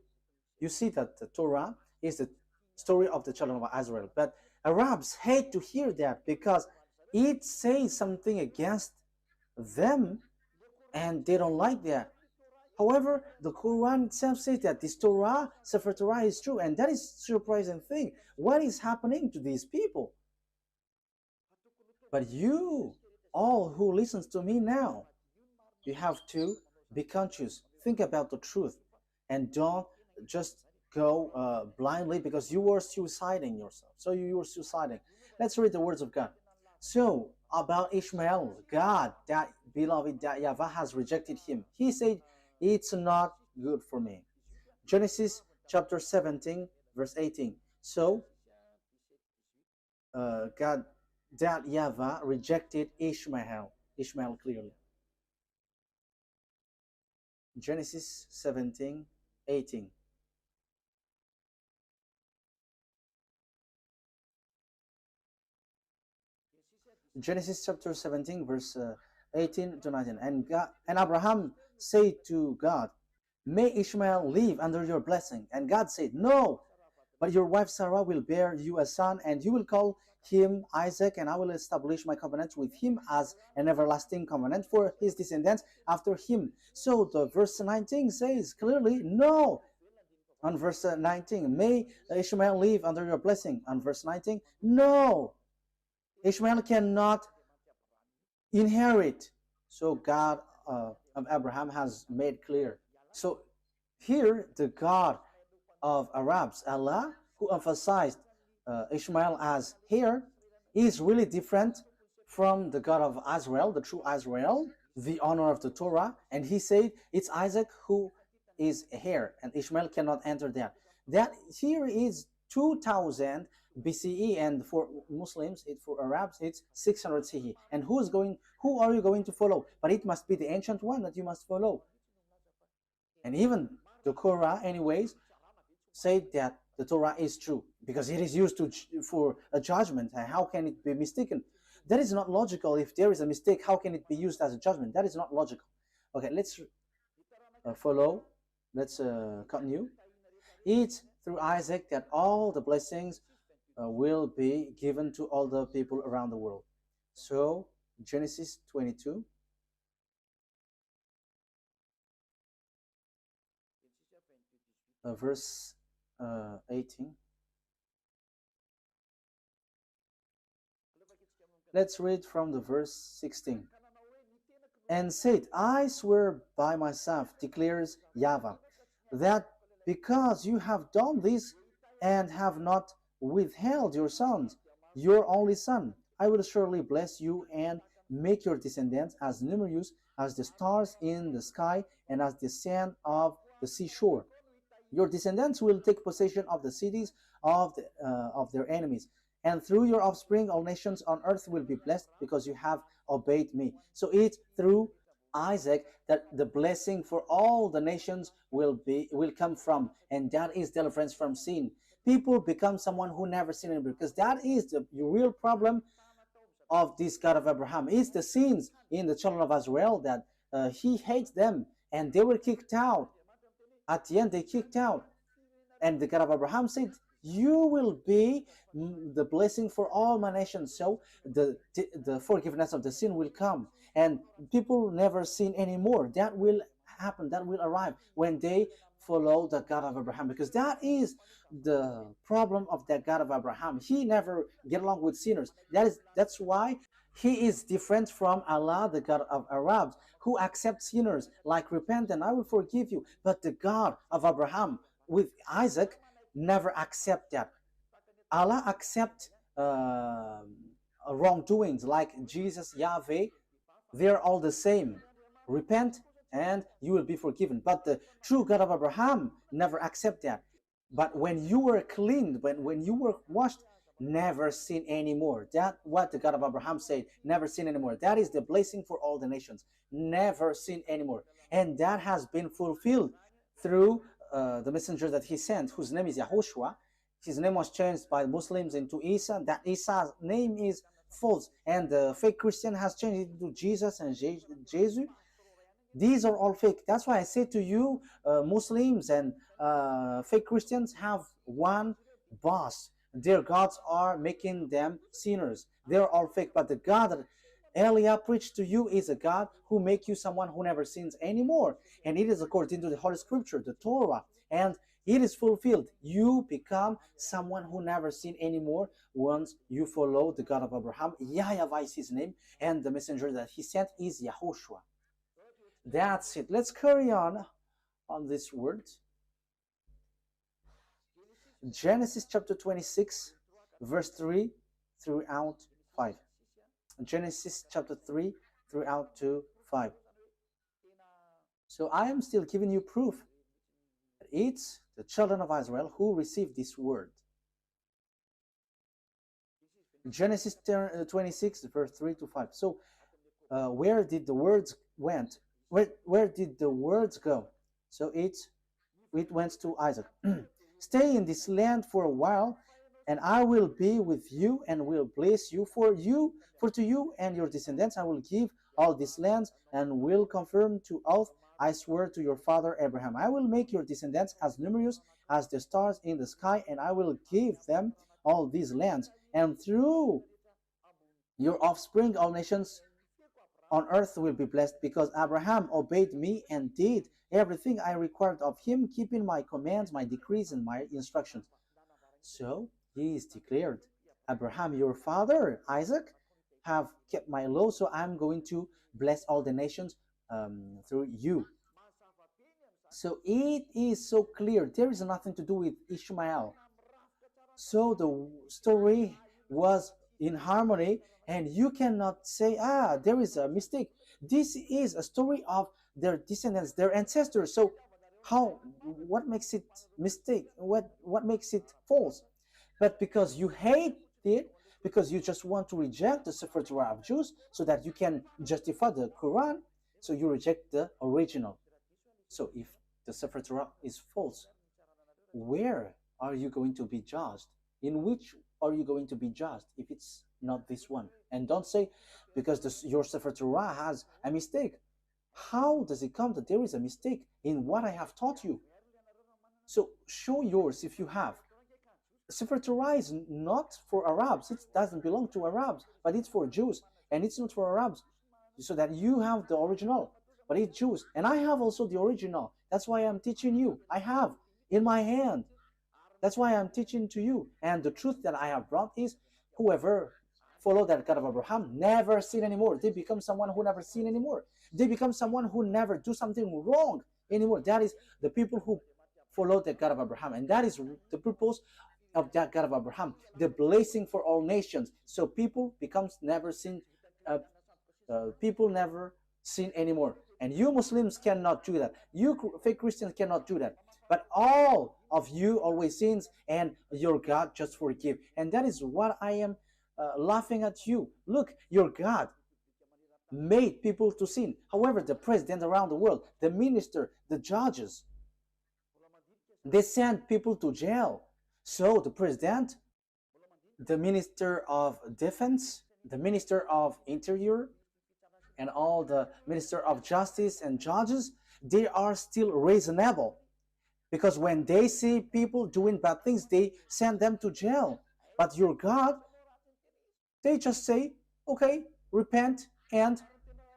You see that the Torah is the story of the children of Israel. But Arabs hate to hear that because it says something against them and they don't like that. However, the Quran itself says that this Torah, Sefer Torah, is true, and that is a surprising thing. What is happening to these people? But you, all who listens to me now, you have to be conscious. Think about the truth and don't just go blindly, because you were suiciding yourself. So you were suiciding. Let's read the words of God. So about Ishmael, God, that beloved, that YAHVAH has rejected him. He said, it's not good for me. Genesis chapter 17, verse 18. So God, that YAHVAH rejected Ishmael clearly. Genesis 17, 18. Genesis chapter 17, verse 18 to 19. And Abraham said to God, may Ishmael live under your blessing. And God said, no, but your wife Sarah will bear you a son, and you will call him Isaac, and I will establish my covenant with him as an everlasting covenant for his descendants after him. So the verse 19 says clearly, no. On verse 19, may Ishmael live under your blessing. On verse 19, no. Ishmael cannot inherit. So God of Abraham has made clear. So here the God of Arabs, Allah, who emphasized Ishmael as heir, is really different from the God of Israel, the true Israel, the honor of the Torah. And he said it's Isaac who is heir, and Ishmael cannot enter there. That here is 2000 BCE, and for Muslims, for Arabs, it's 600 CE. And who are you going to follow? But it must be the ancient one that you must follow. And even the Quran, anyways, said that the Torah is true because it is used for a judgment. And how can it be mistaken? That is not logical. If there is a mistake, how can it be used as a judgment? That is not logical. Okay, let's follow. Let's continue. It's through Isaac that all the blessings will be given to all the people around the world. So Genesis 22. Verse 18. Let's read from the verse 16. And said, I swear by myself, declares YAHVAH, that because you have done this and have not withheld your sons, your only son, I will surely bless you and make your descendants as numerous as the stars in the sky and as the sand of the seashore. Your descendants will take possession of the cities of their enemies, and through your offspring all nations on earth will be blessed because you have obeyed me. So it's through Isaac that the blessing for all the nations will come from, and that is deliverance from sin. People become someone who never sinned, because that is the real problem of this God of Abraham. It's the sins in the children of Israel that he hates them, and they were kicked out. At the end, they kicked out. And the God of Abraham said, you will be the blessing for all my nations. So the forgiveness of the sin will come. And people never sin anymore. That will happen. That will arrive when they follow the God of Abraham, because that is the problem of the God of Abraham. He never get along with sinners. That's why he is different from Allah, the God of Arabs, who accepts sinners, like repent and I will forgive you. But the God of Abraham with Isaac never accept that. Allah accept wrongdoings, like Jesus, YAHVAH. They're all the same. Repent and you will be forgiven. But the true God of Abraham never accept that. But when you were cleaned, when you were washed, never sin anymore. That's what the God of Abraham said. Never sin anymore. That is the blessing for all the nations. Never sin anymore. And that has been fulfilled through the messenger that he sent, whose name is YAHOSHUAH. His name was changed by Muslims into Isa. That Isa's name is false, and the fake Christian has changed it to Jesus and Jesus. These are all fake. That's why I say to you, Muslims and fake Christians have one boss. Their gods are making them sinners. They're all fake. But the God that Elia preached to you is a God who makes you someone who never sins anymore. And it is according to the Holy Scripture, the Torah. And it is fulfilled. You become someone who never sin anymore once you follow the God of Abraham. YAHVAH is his name, and the messenger that he sent is YAHOSHUAH. That's it. Let's carry on this word. Genesis chapter 26, verse 3 throughout 5. Genesis chapter 3 throughout to 5. So I am still giving you proof that it's the children of Israel who received this word. Genesis 26, verse 3 to 5. So where did the words went? Where did the words go? So it went to Isaac. Stay in this land for a while, and I will be with you and will bless you. For to you and your descendants I will give all these lands, and will confirm to oath I swear to your father Abraham. I will make your descendants as numerous as the stars in the sky, and I will give them all these lands. And through your offspring all nations on earth will be blessed, because Abraham obeyed me and did everything I required of him, keeping my commands, my decrees, and my instructions. So he is declared, Abraham, your father, Isaac, have kept my law, so I'm going to bless all the nations through you. So it is so clear. There is nothing to do with Ishmael. So the story was in harmony, and you cannot say, there is a mistake. This is a story of their descendants, their ancestors. So what makes it mistake? What makes it false? But because you hate it, because you just want to reject the Sefer Torah of Jews so that you can justify the Quran, so you reject the original. So if the Sefer Torah is false, where are you going to be judged? In which are you going to be judged if it's not this one? And don't say, because your Sefer Torah has a mistake. How does it come that there is a mistake in what I have taught you? So show yours if you have. Sefer Torah is not for Arabs. It doesn't belong to Arabs, but it's for Jews. And it's not for Arabs, so that you have the original, but it's Jews. And I have also the original. That's why I'm teaching you. I have in my hand. That's why I'm teaching to you. And the truth that I have brought is, whoever follow that God of Abraham never sin anymore. They become someone who never sin anymore. They become someone who never do something wrong anymore. That is the people who follow the God of Abraham. And that is the purpose of that God of Abraham, the blessing for all nations. So people becomes never sin. People never sin anymore. And you Muslims cannot do that. You fake Christians cannot do that. But all of you always sins, and your God just forgive. And that is what I am laughing at you. Look, your God made people to sin. However, the president around the world, the minister, the judges, they send people to jail. So the president, the minister of defense, the minister of interior, and all the minister of justice and judges, they are still reasonable. Because when they see people doing bad things, they send them to jail. But your God, they just say, okay, repent and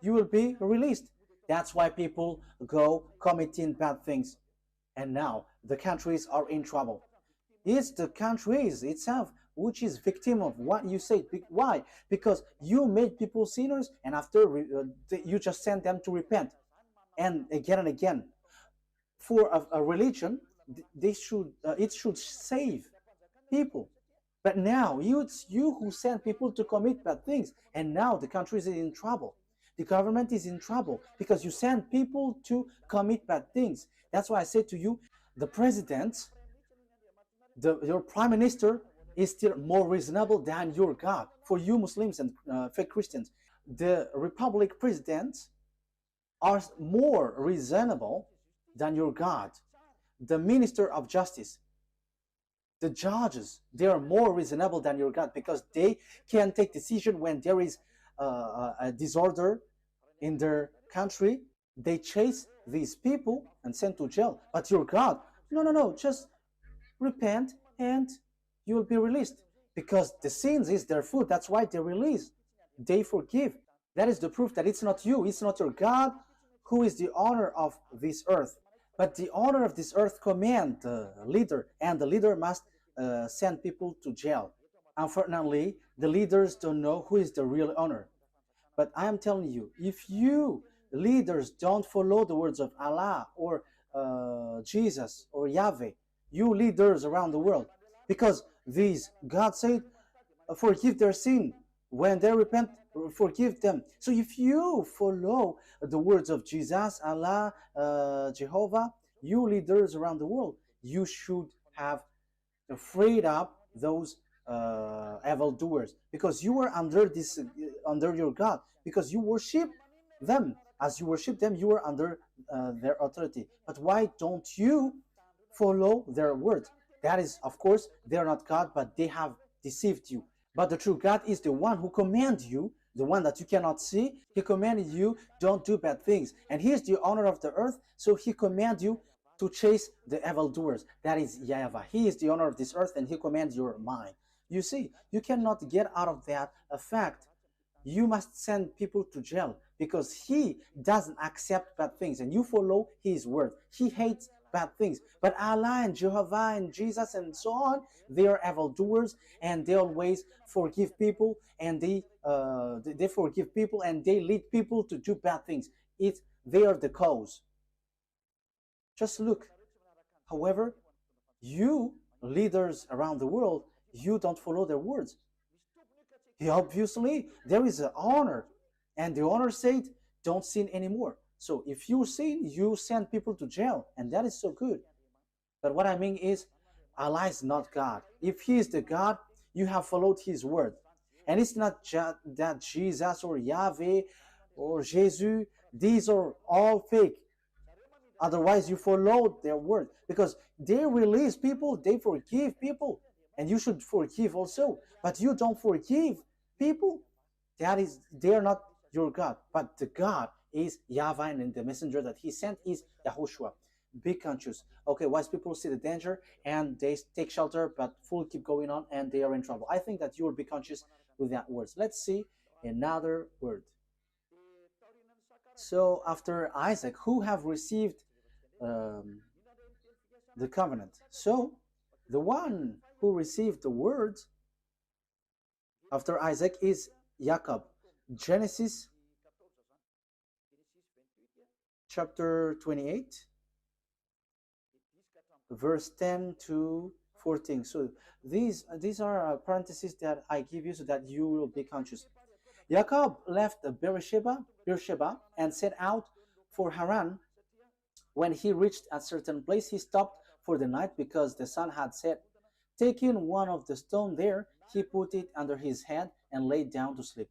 you will be released. That's why people go committing bad things. And now the countries are in trouble. It's the countries itself which is victim of what you say. Why? Because you made people sinners, and after you just send them to repent, and again. For a religion, they should it should save people. But now it's you who send people to commit bad things, and now the country is in trouble. The government is in trouble because you send people to commit bad things. That's why I say to you, the president, your prime minister is still more reasonable than your God. For you Muslims and fake Christians, the republic presidents are more reasonable than your God. The minister of justice, the judges, they are more reasonable than your God because they can take decision when there is a disorder in their country. They chase these people and send to jail. But your God, no, just repent and you will be released because the sins is their food. That's why they release. They forgive. That is the proof that it's not you, it's not your God who is the owner of this earth. But the owner of this earth command the leader, and the leader must send people to jail. Unfortunately, the leaders don't know who is the real owner. But I am telling you, if you leaders don't follow the words of Allah or Jesus or Yahweh, you leaders around the world, because these God said, forgive their sin when they repent, forgive them. So if you follow the words of Jesus, Allah, Jehovah, you leaders around the world, you should have freed up those evil doers, because you are under this under your God, because you worship them. As you worship them, you are under their authority. But why don't you follow their words? That is, of course, they are not God, but they have deceived you. But the true God is the one who commands you, the one that you cannot see. He commanded you, don't do bad things. And he is the owner of the earth, so he commands you to chase the evildoers. That is YAHVAH. He is the owner of this earth, and he commands your mind. You see, you cannot get out of that fact. You must send people to jail because he doesn't accept bad things, and you follow his word. He hates bad things. But Allah and Jehovah and Jesus and so on, they are evildoers, and they always forgive people, and they forgive people, and they lead people to do bad things. They are the cause. Just look. However, you leaders around the world, you don't follow their words. Obviously, there is an honor, and the honor said, don't sin anymore. So if you sin, you send people to jail, and that is so good. But what I mean is, Allah is not God. If he is the God, you have followed his word. And it's not just that Jesus or Yahweh or Jesus, these are all fake. Otherwise, you followed their word, because they release people, they forgive people, and you should forgive also. But you don't forgive people, they are not your God. But the God is YAHVAH, and the messenger that he sent is YAHOSHUAH. Be conscious. Okay, wise people see the danger and they take shelter, but fool keep going on and they are in trouble. I think that you will be conscious with that words. Let's see another word. So after Isaac, who have received the covenant? So the one who received the words after Isaac is Jacob. Genesis chapter 28, verse 10 to 14. So these are parentheses that I give you so that you will be conscious. Jacob left Beersheba and set out for Haran. When he reached a certain place, he stopped for the night because the sun had set. Taking one of the stones there, he put it under his head and lay down to sleep.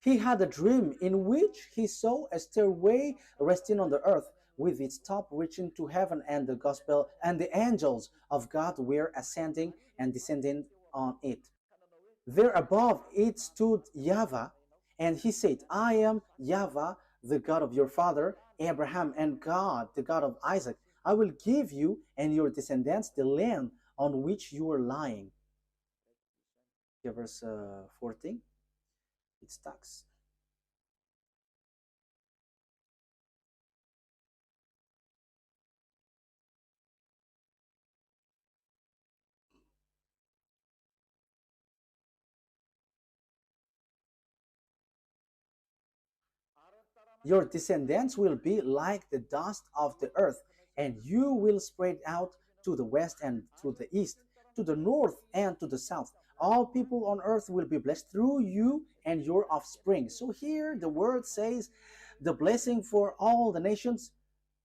He had a dream in which he saw a stairway resting on the earth, with its top reaching to heaven, and the gospel and the angels of God were ascending and descending on it. There above it stood YAHVAH, and he said, I am YAHVAH, the God of your father Abraham, and God, the God of Isaac. I will give you and your descendants the land on which you are lying. Okay, verse 14. It stacks. Your descendants will be like the dust of the earth, and you will spread out to the west and to the east, to the north and to the south. All people on earth will be blessed through you and your offspring. So here the word says the blessing for all the nations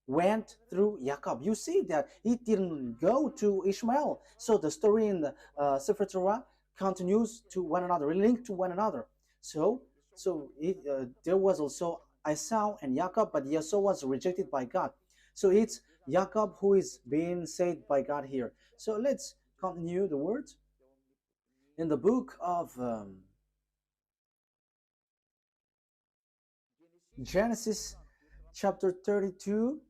went through Jacob. You see that it didn't go to Ishmael. So the story in the Sefer Torah continues to one another, linked to one another. So there was also Esau and Jacob, but Esau was rejected by God. So it's Jacob who is being saved by God here. So let's continue the words. In the book of Genesis chapter 32,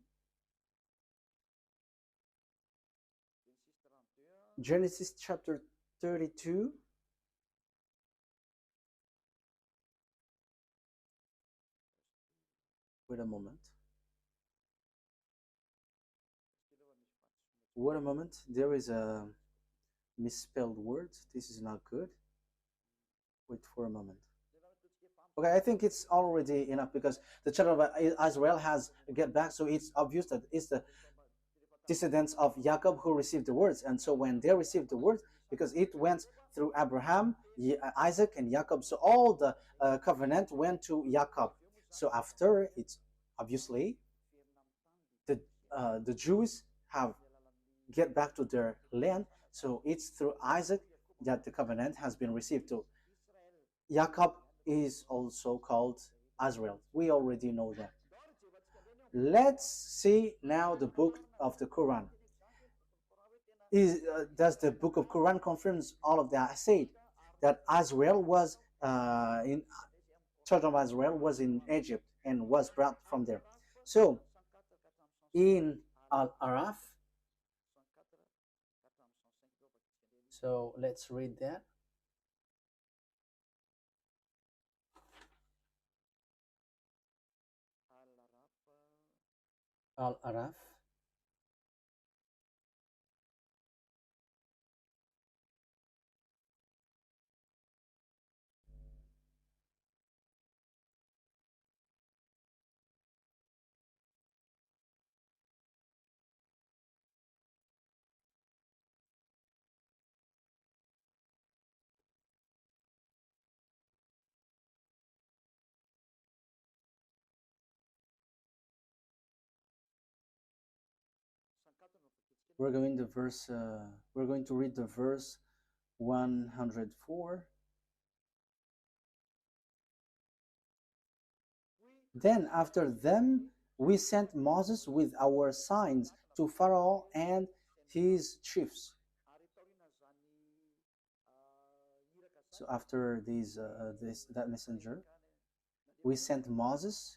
Genesis chapter 32, wait a moment. Wait a moment. There is a misspelled word. This is not good. Wait for a moment. Okay, I think it's already enough because the children of Israel has get back, so it's obvious that it's the descendants of Jacob who received the words. And so when they received the words, because it went through Abraham, Isaac, and Jacob, so all the covenant went to Jacob. So after, it's obviously the Jews have get back to their land. So it's through Isaac that the covenant has been received to. Jacob is also called Israel. We already know that. Let's see now the book of the Quran. Does the book of Quran confirms all of that? I said that Israel was children of Israel was in Egypt and was brought from there. So in Al-Araf, so let's read that. Al-Araf. We're going to verse. We're going to read the verse 104. Then after them we sent Moses with our signs to Pharaoh and his chiefs. So after that messenger, we sent Moses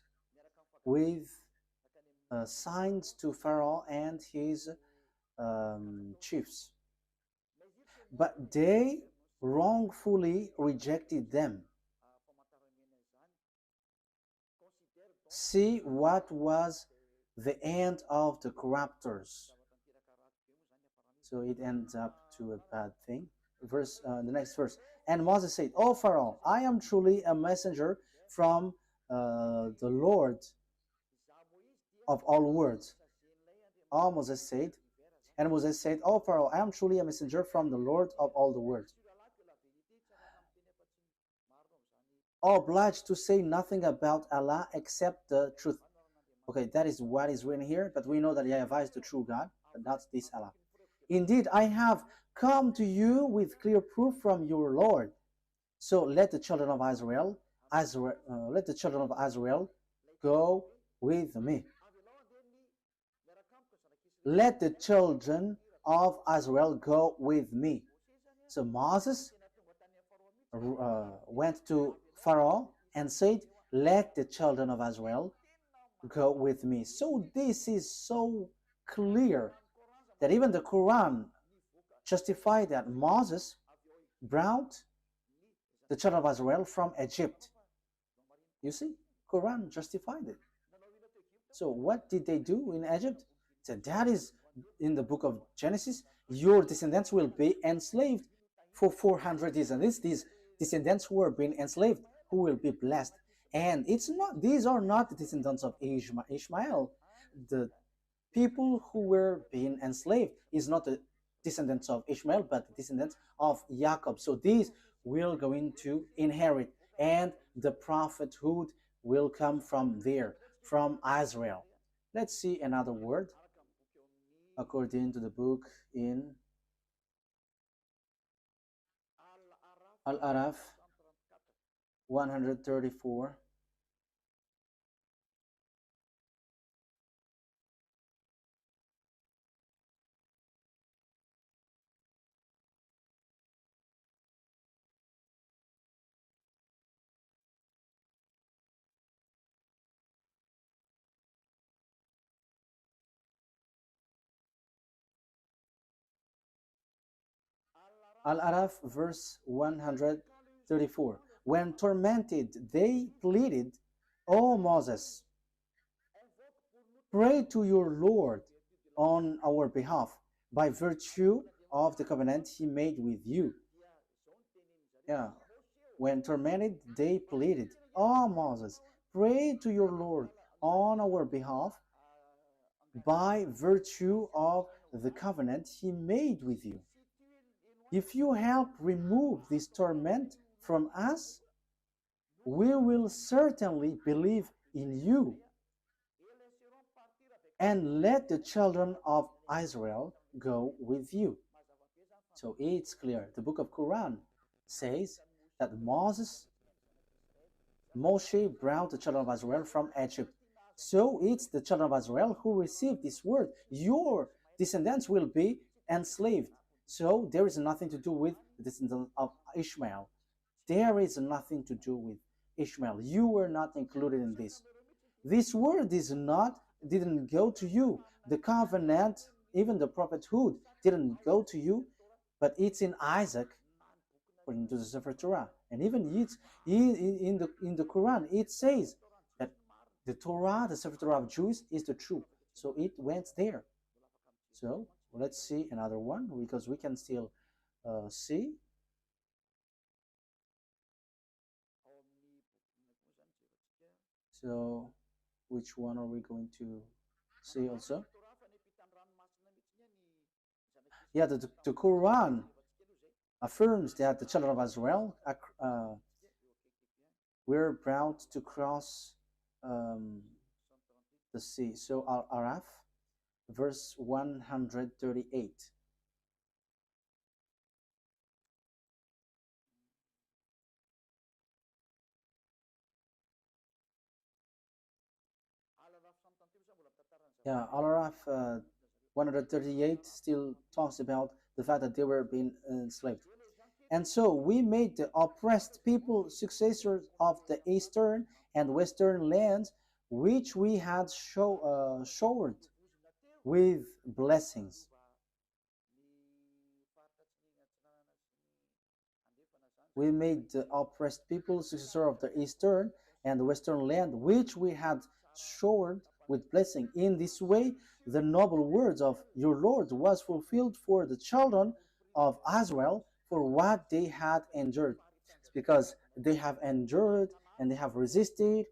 with signs to Pharaoh and his chiefs. But they wrongfully rejected them. See what was the end of the corruptors. So it ends up to a bad thing. The next verse. And Moses said, "O Pharaoh, I am truly a messenger from the Lord of all worlds." Moses said, and Moses said, "O Pharaoh, I am truly a messenger from the Lord of all the worlds, obliged to say nothing about Allah except the truth." Okay, that is what is written here, but we know that YAHVAH is the true God, but not this Allah. "Indeed, I have come to you with clear proof from your Lord. So let the children of Israel go with me." Let the children of Israel go with me. So Moses went to Pharaoh and said, "Let the children of Israel go with me." So this is so clear that even the Quran justified that Moses brought the children of Israel from Egypt. You see, Quran justified it. So what did they do in Egypt? So that is in the book of Genesis. Your descendants will be enslaved for 400 years. And it's these descendants who are being enslaved who will be blessed. And it's not; these are not the descendants of Ishmael. The people who were being enslaved is not the descendants of Ishmael, but the descendants of Jacob. So these will going to inherit, and the prophethood will come from there, from Israel. Let's see another word according to the book in Al-Araf 134. Al-Araf verse 134. When tormented, they pleaded, O Moses, pray to your Lord on our behalf by virtue of the covenant he made with you. Yeah. When tormented, they pleaded, O Moses, pray to your Lord on our behalf by virtue of the covenant he made with you. If you help remove this torment from us, we will certainly believe in you. And let the children of Israel go with you. So it's clear. The book of Quran says that Moshe brought the children of Israel from Egypt. So it's the children of Israel who received this word. Your descendants will be enslaved. So there is nothing to do with the descendants of Ishmael. There is nothing to do with Ishmael. You were not included in this. This word didn't go to you. The covenant, even the prophethood, didn't go to you, but it's in Isaac, according to the Sefer Torah. And even it's in the Quran, it says that the Torah, the Sefer Torah of Jews, is the truth. So it went there. So let's see another one, because we can still see. So which one are we going to see also? Yeah, the Quran affirms that the children of Israel were brought to cross the sea. So Al-Araf, verse 138. Yeah, Al-Araf 138 still talks about the fact that they were being enslaved. And so we made the oppressed people successors of the eastern and western lands, which we had showered with blessings. We made the oppressed people successor of the eastern and western land, which we had showered with blessing. In this way, the noble words of your Lord was fulfilled for the children of Israel for what they had endured. It's because they have endured and they have resisted,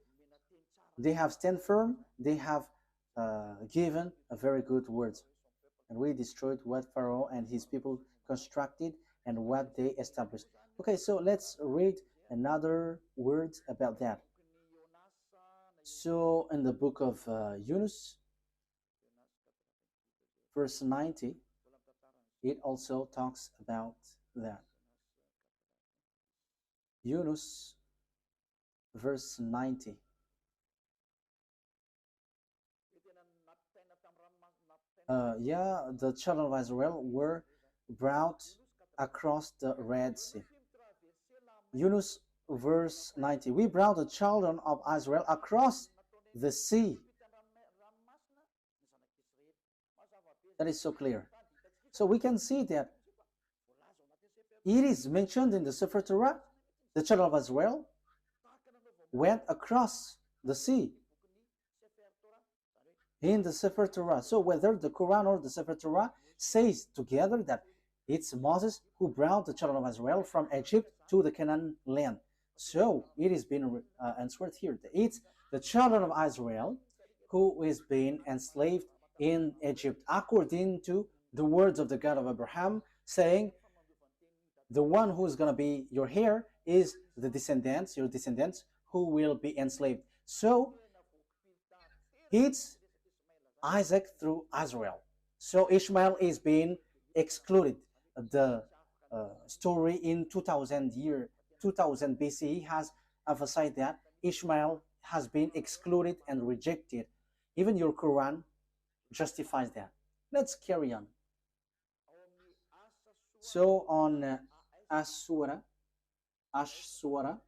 they have stand firm, they have given a very good words. And we destroyed what Pharaoh and his people constructed and what they established. Okay, so let's read another words about that. So in the book of Yunus, verse 90, it also talks about that. Yunus, verse 90. The children of Israel were brought across the Red Sea. Yunus, verse 90. We brought the children of Israel across the sea. That is so clear. So we can see that it is mentioned in the Sefer Torah, the children of Israel went across the sea in the Sefer Torah. So whether the Quran or the Sefer Torah says together that it's Moses who brought the children of Israel from Egypt to the Canaan land. So it is being answered here. It's the children of Israel who is being enslaved in Egypt, according to the words of the God of Abraham, saying, the one who is going to be your heir is the descendants, your descendants, who will be enslaved. So it's Isaac through Israel. So Ishmael is being excluded. The story in 2000 BCE has emphasized that Ishmael has been excluded and rejected. Even your Quran justifies that. Let's carry on. So on Ashura, Ashura,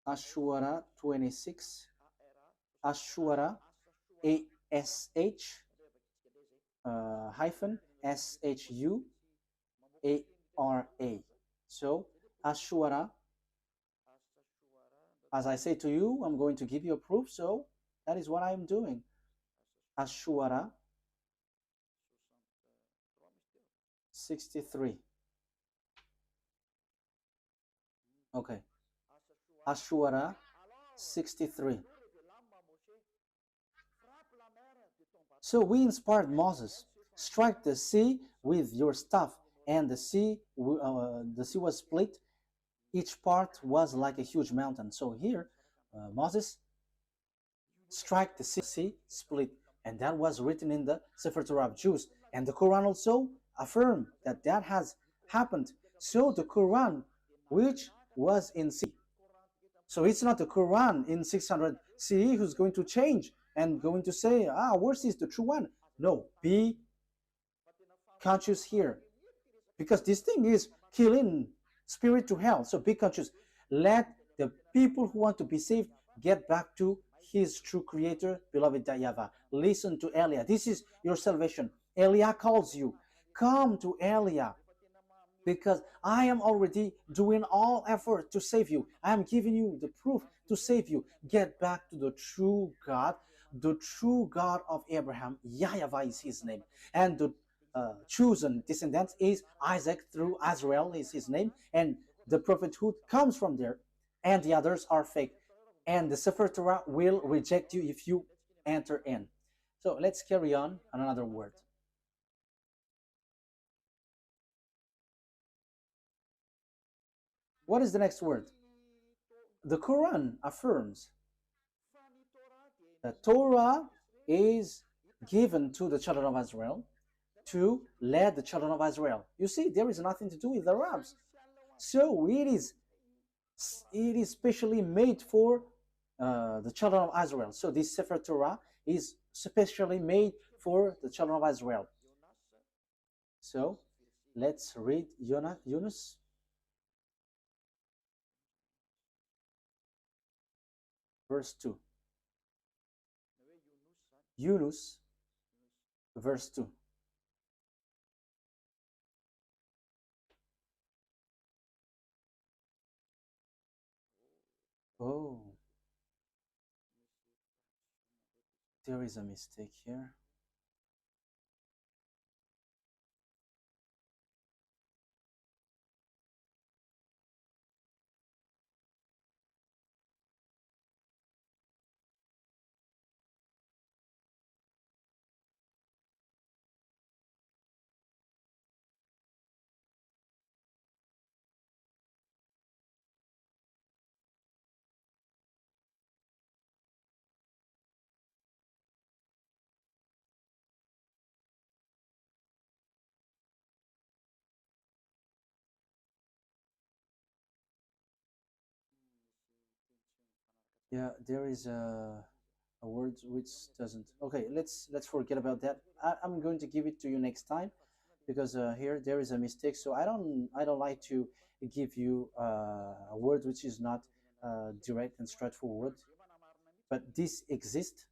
Ashura 26, Ashura, ASH hyphen SHUARA. So Ashura, as I say to you, I'm going to give you a proof, so that is what I'm doing. Ashura 63. Okay. Ashura 63. So we inspired Moses, strike the sea with your staff, and the sea was split. Each part was like a huge mountain. So here, Moses strike the sea, split, and that was written in the Sefer Torah of Jews. And the Quran also affirmed that that has happened. So the Quran, which was in CE, so it's not the Quran in 600 CE who's going to change and going to say, ours is the true one. No, be conscious here, because this thing is killing spirit to hell. So be conscious. Let the people who want to be saved get back to his true creator, beloved YAHVAH. Listen to Elia. This is your salvation. Elia calls you. Come to Elia, because I am already doing all effort to save you. I am giving you the proof to save you. Get back to the true God of Abraham. YAHVAH is his name. And the chosen descendants is Isaac through Israel is his name. And the prophethood comes from there. And the others are fake. And the Sefer Torah will reject you if you enter in. So let's carry on another word. What is the next word? The Quran affirms that Torah is given to the children of Israel to lead the children of Israel. You see, there is nothing to do with the Arabs. So it is specially made for the children of Israel. So this Sefer Torah is specially made for the children of Israel. So let's read Yunus. Verse 2. Yunus, verse 2. Oh, there is a mistake here. Yeah, there is a word which doesn't. Okay, let's forget about that. I'm going to give it to you next time, because here there is a mistake. So I don't like to give you a word which is not direct and straightforward, but this exists.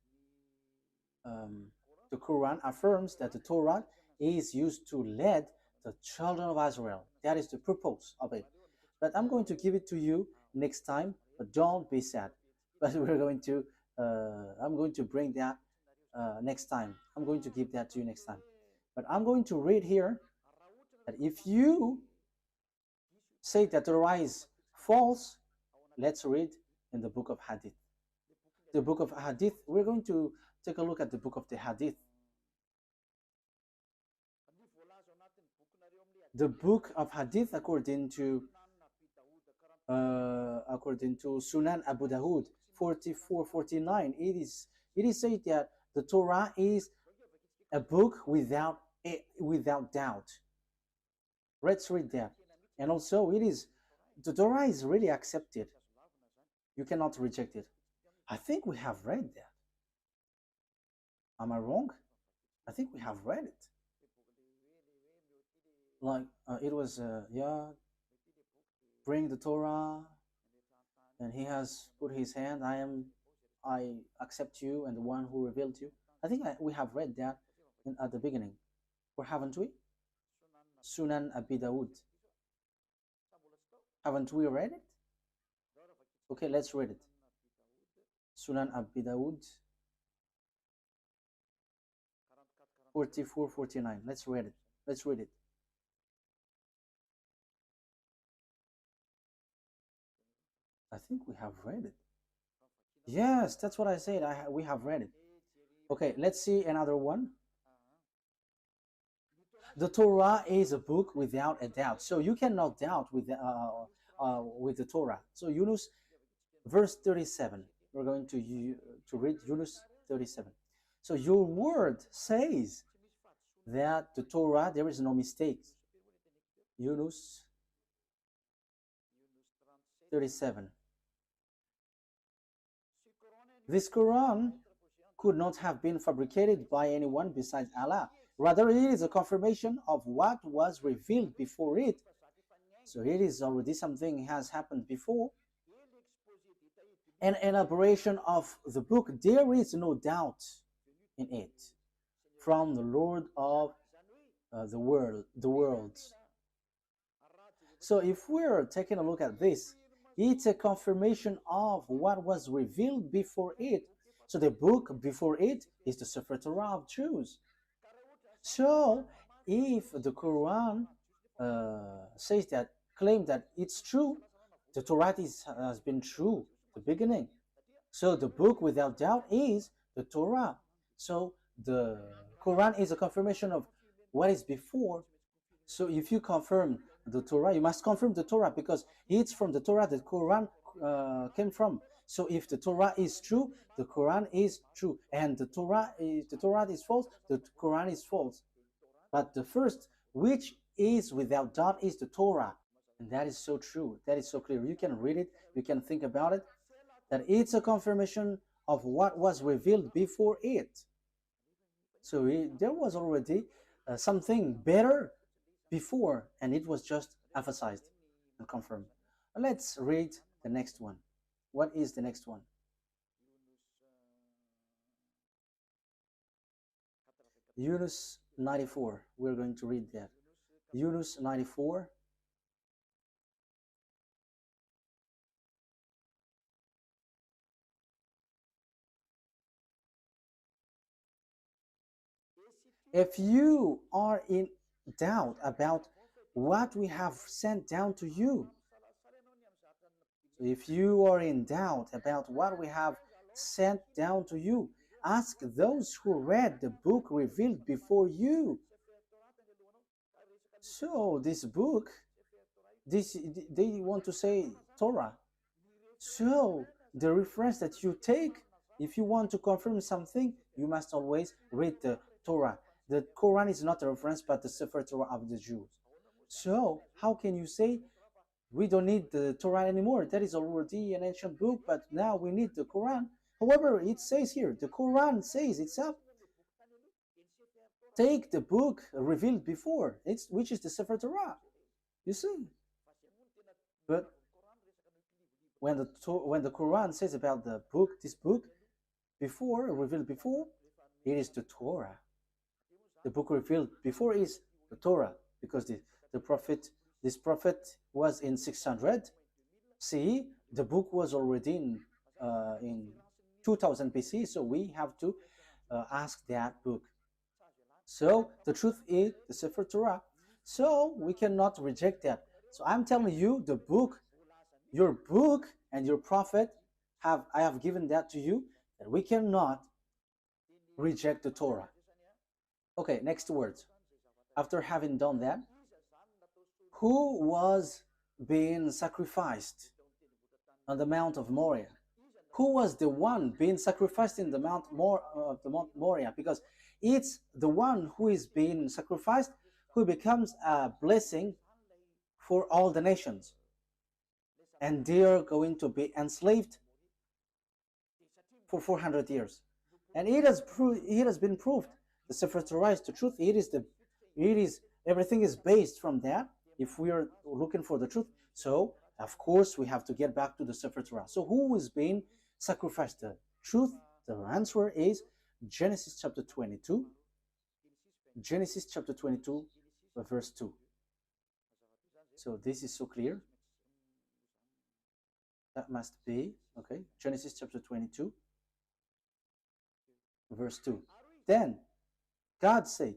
The Quran affirms that the Torah is used to lead the children of Israel. That is the purpose of it. But I'm going to give it to you next time. But don't be sad. But we're going to. I'm going to bring that next time. I'm going to give that to you next time. But I'm going to read here But if you say that the Torah is false, let's read in the book of Hadith. The book of Hadith, we're going to take a look at the book of the Hadith. The book of Hadith, according to Sunan Abu Dawud 44:49, it is said that the Torah is a book without doubt. Let's read that. And also, the Torah is really accepted. You cannot reject it. I think we have read that. Am I wrong? I think we have read it. Like it was, bring the Torah, and he has put his hand. I accept you, and the one who revealed you. I think we have read that at the beginning, or haven't we? Sunan Abi Dawud. Haven't we read it? Okay, let's read it. Sunan Abi Dawud 44:49. Let's read it. Let's read it. I think we have read it. Yes, that's what I said. We have read it. Okay, let's see another one. The Torah is a book without a doubt. So you cannot doubt with the Torah. So Yunus, verse 37. We're going to read Yunus 37. So your word says that the Torah, there is no mistake. Yunus 37. This Quran could not have been fabricated by anyone besides Allah. Rather, it is a confirmation of what was revealed before it. So it is already something has happened before. An elaboration of the book, there is no doubt in it, from the Lord of the worlds. So if we're taking a look at this, it's a confirmation of what was revealed before it. So the book before it is the Sefer Torah of Jews. So if the Quran says that, claim that it's true, the Torah has been true the beginning. So the book without doubt is the Torah. So the Quran is a confirmation of what is before. So if you confirm the Torah, you must confirm the Torah, because it's from the Torah that Quran came from. So if the Torah is true, the Quran is true, and the Torah is false, the Quran is false. But the first, which is without doubt, is the Torah, and that is so true. That is so clear. You can read it, you can think about it, that it's a confirmation of what was revealed before it. So there was already something better before, and it was just emphasized and confirmed. Let's read the next one. What is the next one? Yunus 94. We're going to read that. Yunus 94. If you are in doubt about what we have sent down to you, if you are in doubt about what we have sent down to you, ask those who read the book revealed before you. So this book, they want to say Torah. So the reference that you take, if you want to confirm something, you must always read the Torah. The Quran is not a reference, but the Sefer Torah of the Jews. So how can you say we don't need the Torah anymore? That is already an ancient book, but now we need the Quran. However, it says here, the Quran says itself, take the book revealed before, which is the Sefer Torah. You see? But when the Quran says about the book, this book, before, revealed before, it is the Torah. The book revealed before is the Torah, because this prophet was in 600 CE. The book was already in 2000 BC, so we have to ask that book. So the truth is the Sefer Torah. So we cannot reject that. So I'm telling you, the book, your book and your prophet, I have given that to you, that we cannot reject the Torah. Okay, next words. After having done that, who was being sacrificed on the Mount of Moriah? Who was the one being sacrificed in the Mount Moriah? Because it's the one who is being sacrificed who becomes a blessing for all the nations. And they are going to be enslaved for 400 years. And it has been proved. The Sefer Torah is the truth. Everything is based from that. If we are looking for the truth, so of course we have to get back to the Sefer Torah. So who is being sacrificed? The truth, the answer is Genesis chapter 22. Genesis chapter 22, verse 2. So this is so clear. That must be, okay, Genesis chapter 22, verse 2. Then God said,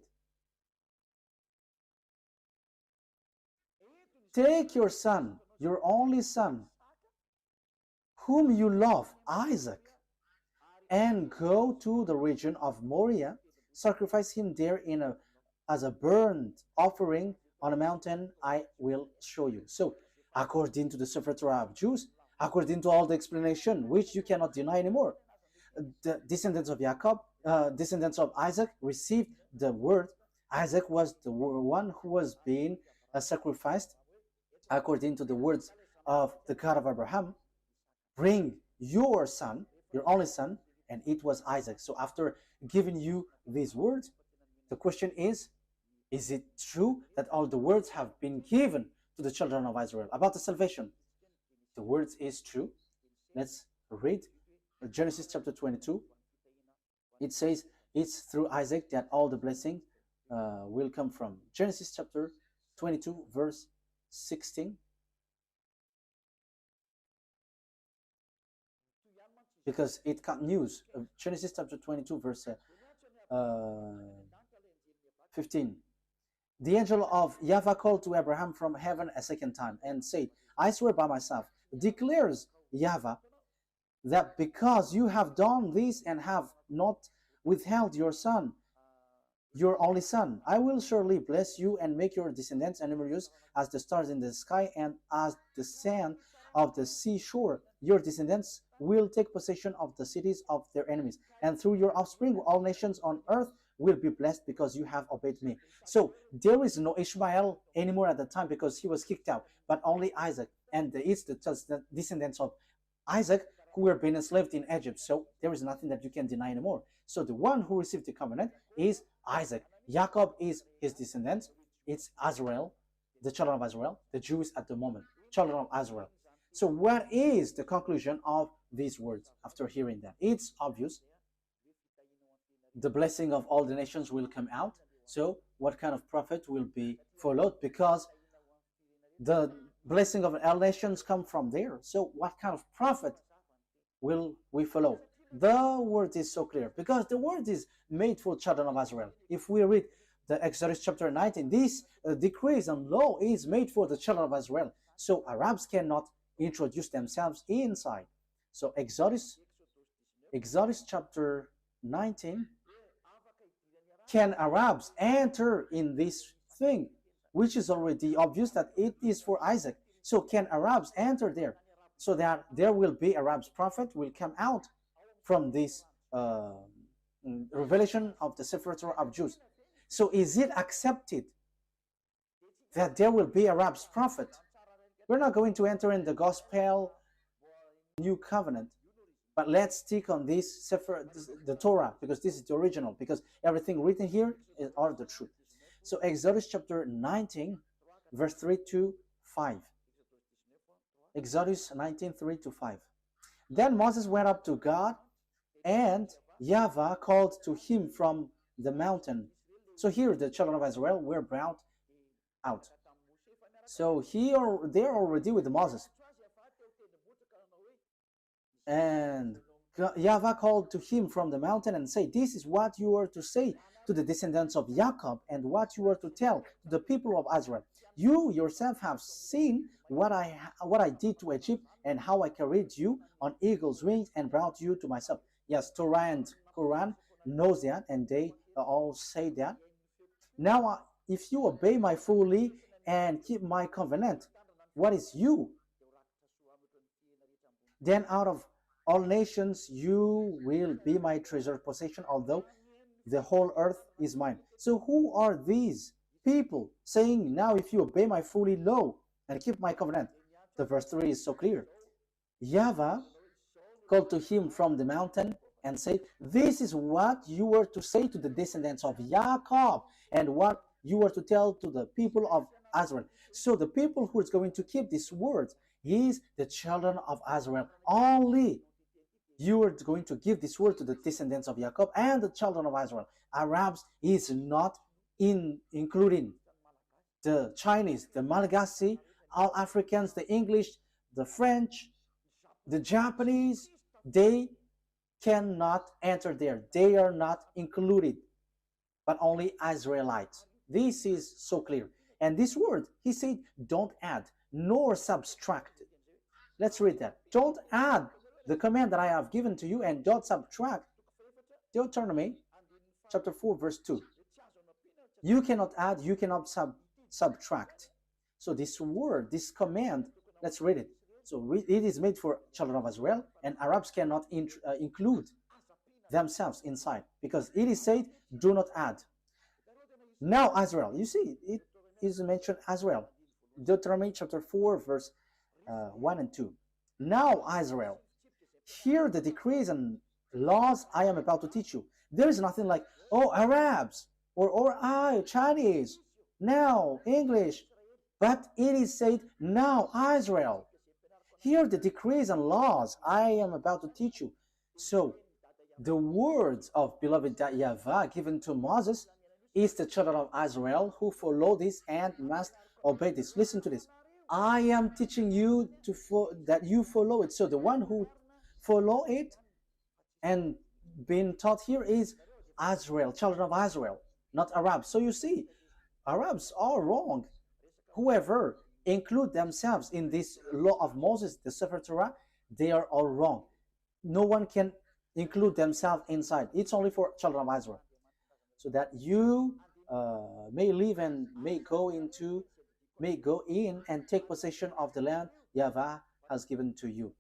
take your son, your only son, whom you love, Isaac, and go to the region of Moriah, sacrifice him there as a burnt offering on a mountain I will show you. So, according to the Sefer Torah of Jews, according to all the explanation, which you cannot deny anymore, the descendants of Jacob, descendants of Isaac, received the word. Isaac was the one who was being sacrificed according to the words of the God of Abraham. Bring your son, your only son, and it was Isaac. So after giving you these words, the question is it true that all the words have been given to the children of Israel about the salvation? The words is true. Let's read Genesis chapter 22. It says it's through Isaac that all the blessing will come from. Genesis chapter 22, verse 16. Because it continues. Genesis chapter 22, verse 15. The angel of YAHVAH called to Abraham from heaven a second time and said, I swear by myself, declares YAHVAH, that because you have done this and have not withheld your son, your only son, I will surely bless you and make your descendants numerous as the stars in the sky and as the sand of the seashore. Your descendants will take possession of the cities of their enemies, and through your offspring all nations on earth will be blessed because you have obeyed me. So there is no Ishmael anymore at the time because he was kicked out, but only Isaac, and it's the descendants of Isaac who were being enslaved in Egypt. So there is nothing that you can deny anymore. So the one who received the covenant is Isaac. Jacob is his descendants. It's Israel, the children of Israel, the Jews at the moment, children of Israel. So what is the conclusion of these words after hearing that? It's obvious. The blessing of all the nations will come out. So what kind of prophet will be followed? Because the blessing of all nations come from there. So what kind of prophet will we follow? The word is so clear because the word is made for children of Israel. If we read the Exodus chapter 19, this decrees and law is made for the children of Israel. So Arabs cannot introduce themselves inside. So Exodus chapter 19, can Arabs enter in this thing, which is already obvious that it is for Isaac? So can Arabs enter there? So that there will be Arabs prophet will come out from this revelation of the Sefer Torah of Jews. So is it accepted that there will be Arabs prophet? We're not going to enter in the gospel new covenant, but let's stick on this Sefer, the Torah, because this is the original, because everything written here are the truth. So Exodus chapter 19, verse 3 to 5. Exodus 19, 3 to 5. Then Moses went up to God, and YAHVAH called to him from the mountain. So here the children of Israel were brought out. So here they're already with Moses. And YAHVAH called to him from the mountain and said, this is what you are to say to the descendants of Jacob and what you were to tell to the people of Israel. You yourself have seen what I did to Egypt and how I carried you on eagle's wings and brought you to myself. Yes, Torah and Quran knows that, and they all say that. Now, if you obey my fully and keep my covenant, what is you? Then out of all nations you will be my treasured possession, although the whole earth is mine. So who are these people saying, now if you obey my fully law and keep my covenant? The verse 3 is so clear. YAHVAH called to him from the mountain and said, this is what you were to say to the descendants of Jacob and what you were to tell to the people of Israel. So the people who is going to keep these words is the children of Israel. Only you are going to give this word to the descendants of Jacob and the children of Israel. Arabs is not including the Chinese, the Malagasy, all Africans, the English, the French, the Japanese. They cannot enter there. They are not included, but only Israelites. This is so clear. And this word, he said, don't add nor subtract. Let's read that. Don't add the command that I have given to you, and don't subtract. Deuteronomy chapter 4 verse 2. You cannot add, you cannot subtract. So this word, this command, let's read it. So it is made for children of Israel, and Arabs cannot include themselves inside, because it is said, do not add. Now Israel, you see, it is mentioned Israel. Deuteronomy chapter 4 verse 1 and 2. Now Israel, hear the decrees and laws I am about to teach you. There is nothing like, oh, Arabs, or I, Chinese, now English. But it is said, now Israel, hear the decrees and laws I am about to teach you. So the words of beloved YAHVAH given to Moses is the children of Israel who follow this and must obey this. Listen to this. I am teaching you that you follow it. So the one who follow it and being taught here is Israel, children of Israel, not Arabs. So you see, Arabs are wrong. Whoever include themselves in this law of Moses, the Sefer Torah, they are all wrong. No one can include themselves inside. It's only for children of Israel. So that you may live and may go in and take possession of the land YAHVAH has given to you.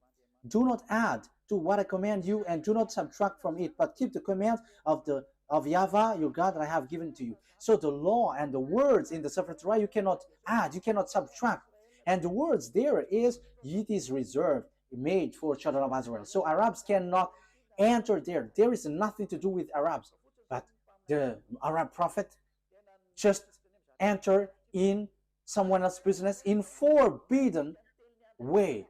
Do not add to what I command you, and do not subtract from it, but keep the commands of YAHVAH, your God, that I have given to you. So the law and the words in the Sefer Torah, you cannot add, you cannot subtract. And the words there is, it is reserved, made for children of Israel. So Arabs cannot enter there. There is nothing to do with Arabs. But the Arab prophet just enter in someone else's business in forbidden way.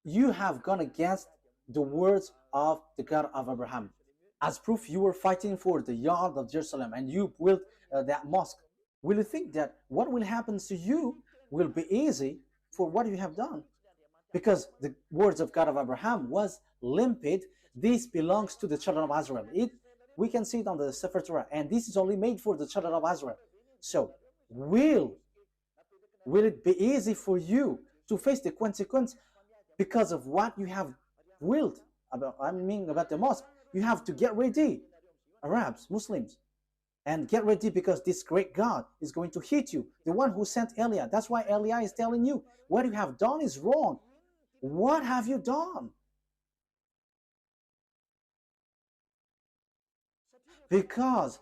You have gone against the words of the God of Abraham. As proof, you were fighting for the yard of Jerusalem and you built that mosque. Will you think that what will happen to you will be easy for what you have done? Because the words of God of Abraham was limpid. This belongs to the children of Israel. We can see it on the Sefer Torah, and this is only made for the children of Israel. So will it be easy for you to face the consequence because of what you have willed about the mosque? You have to get ready, Arabs, Muslims, and get ready, because this great God is going to hit you, the one who sent Eliah. That's why Eliah is telling you what you have done is wrong. What have you done? Because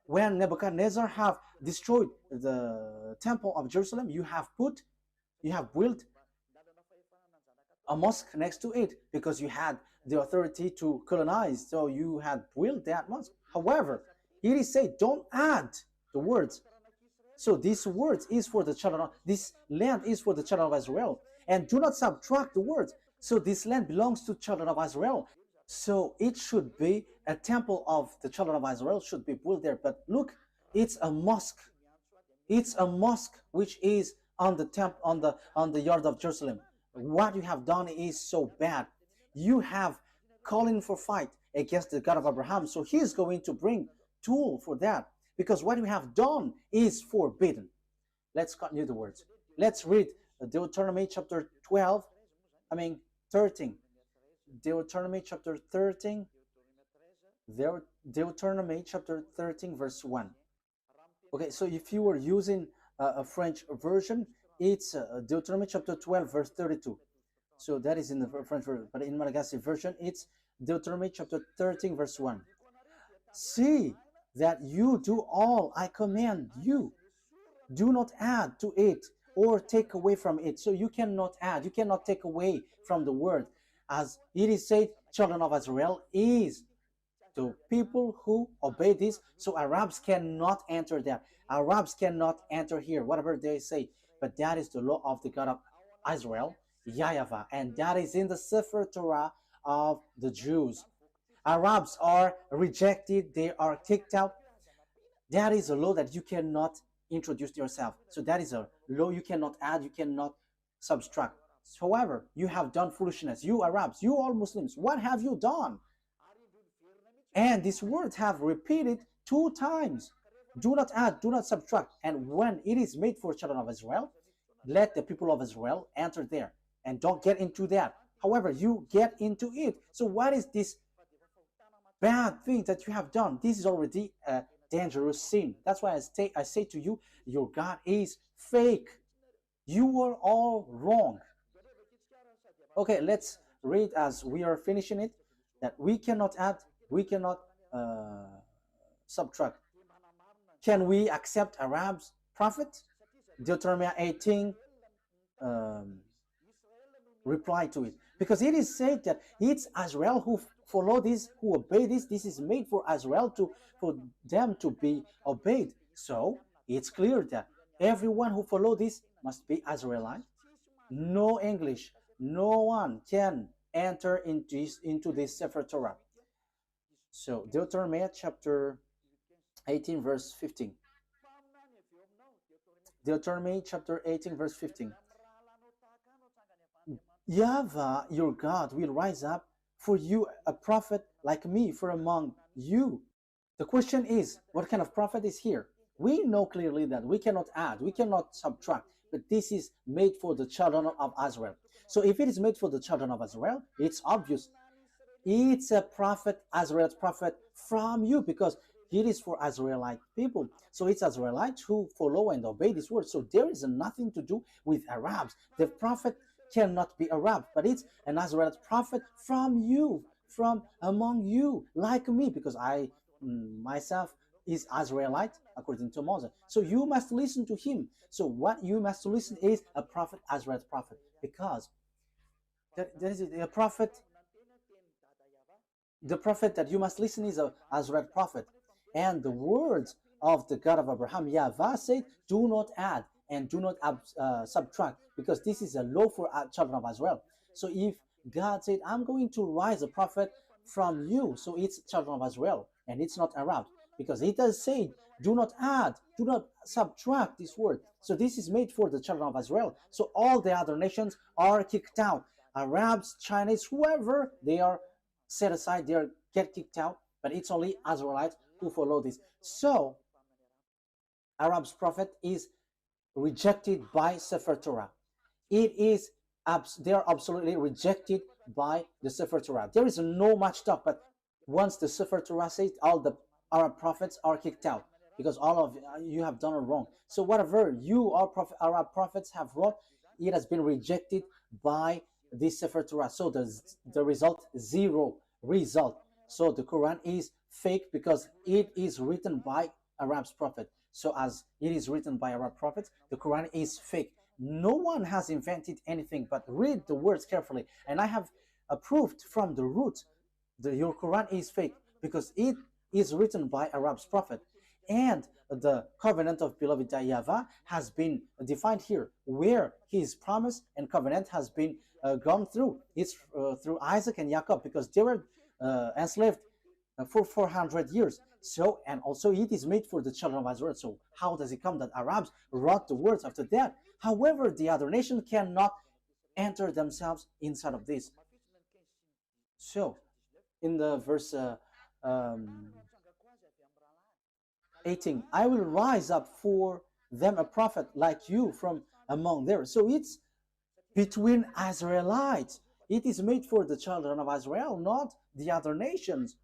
when Nebuchadnezzar have destroyed the temple of Jerusalem, you have built a mosque next to it, because you had the authority to colonize, so you had built that mosque. However, it is said, don't add the words. So these words is for the children, this land is for the children of Israel, and do not subtract the words. So this land belongs to children of Israel. So it should be a temple of the children of Israel should be built there. But look, it's a mosque. It's a mosque which is on the temple, on the yard of Jerusalem. What you have done is so bad. You have calling for fight, against the God of Abraham. So he is going to bring tool for that, because what we have done is forbidden. Let's continue the words. Let's read Deuteronomy chapter 13. Deuteronomy chapter 13. Deuteronomy chapter 13 verse 1. Okay, so if you were using a French version, it's Deuteronomy chapter 12 verse 32. So that is in the French version, but in Malagasy version, it's Deuteronomy chapter 13 verse 1. See that you do all I command you. Do not add to it or take away from it. So you cannot add, you cannot take away from the word. As it is said, children of Israel is to people who obey this. So Arabs cannot enter there. Arabs cannot enter here, whatever they say. But that is the law of the God of Israel, YAHVAH, and that is in the Sefer Torah of the Jews. Arabs are rejected, they are kicked out. That is a law that you cannot introduce yourself. So that is a law you cannot add, you cannot subtract. However, you have done foolishness. You Arabs, you all Muslims, what have you done? And this word have repeated 2 times. Do not add, do not subtract. And when it is made for children of Israel, let the people of Israel enter there. And don't get into that. However, you get into it. So what is this bad thing that you have done? This is already a dangerous sin. That's why I say to you, your God is fake. You are all wrong. Okay, let's read as we are finishing it, that we cannot add, we cannot subtract. Can we accept Arabs' prophet? Deuteronomy 18 reply to it, because it is said that it's Israel who follow this, who obey this. This is made for Israel for them to be obeyed. So it's clear that everyone who follow this must be Israelite. No English, no one can enter into this Sefer Torah. So Deuteronomy chapter 18 verse 15. Deuteronomy chapter 18 verse 15. YAHVAH, your God, will rise up for you a prophet like me from among you. The question is, what kind of prophet is here? We know clearly that we cannot add, we cannot subtract, but this is made for the children of Israel. So if it is made for the children of Israel, it's obvious. It's a prophet, Israel's prophet from you, because it is for Israelite people. So it's Israelites who follow and obey this word. So there is nothing to do with Arabs. The prophet cannot be Arab, but it's an Israelite prophet from you, from among you, like me, because I myself is Israelite according to Moses. So you must listen to him. So what you must listen is a prophet, Israelite prophet, because there is a prophet. The prophet that you must listen is a Israelite prophet, and the words of the God of Abraham, YAHVAH, said, do not add and do not subtract, because this is a law for children of Israel. So if God said, I'm going to rise a prophet from you, so it's children of Israel and it's not Arab, because it does say, do not add, do not subtract this word. So this is made for the children of Israel. So all the other nations are kicked out. Arabs, Chinese, whoever, they are set aside, they get kicked out, but it's only Israelites who follow this. So Arab's prophet is rejected by Sefer Torah. They are absolutely rejected by the Sefer Torah. There is no much talk, but once the Sefer Torah says, all the Arab prophets are kicked out, because all of you have done it wrong. So whatever Arab prophets have wrote, it has been rejected by this Sefer Torah. So the result, 0 result. So the Quran is fake because it is written by Arab's prophet. So as it is written by Arab prophets, the Quran is fake. No one has invented anything, but read the words carefully. And I have approved from the root that your Quran is fake, because it is written by Arab's prophet. And the covenant of beloved YAHVAH has been defined here, where his promise and covenant has been gone through. It's through Isaac and Jacob, because they were enslaved for 400 years. So, and also it is made for the children of Israel. So how does it come that Arabs wrote the words after that? However, the other nation cannot enter themselves inside of this. So in the verse um, 18, I will rise up for them a prophet like you from among them. So it's between Israelites. It is made for the children of Israel, not the other nations.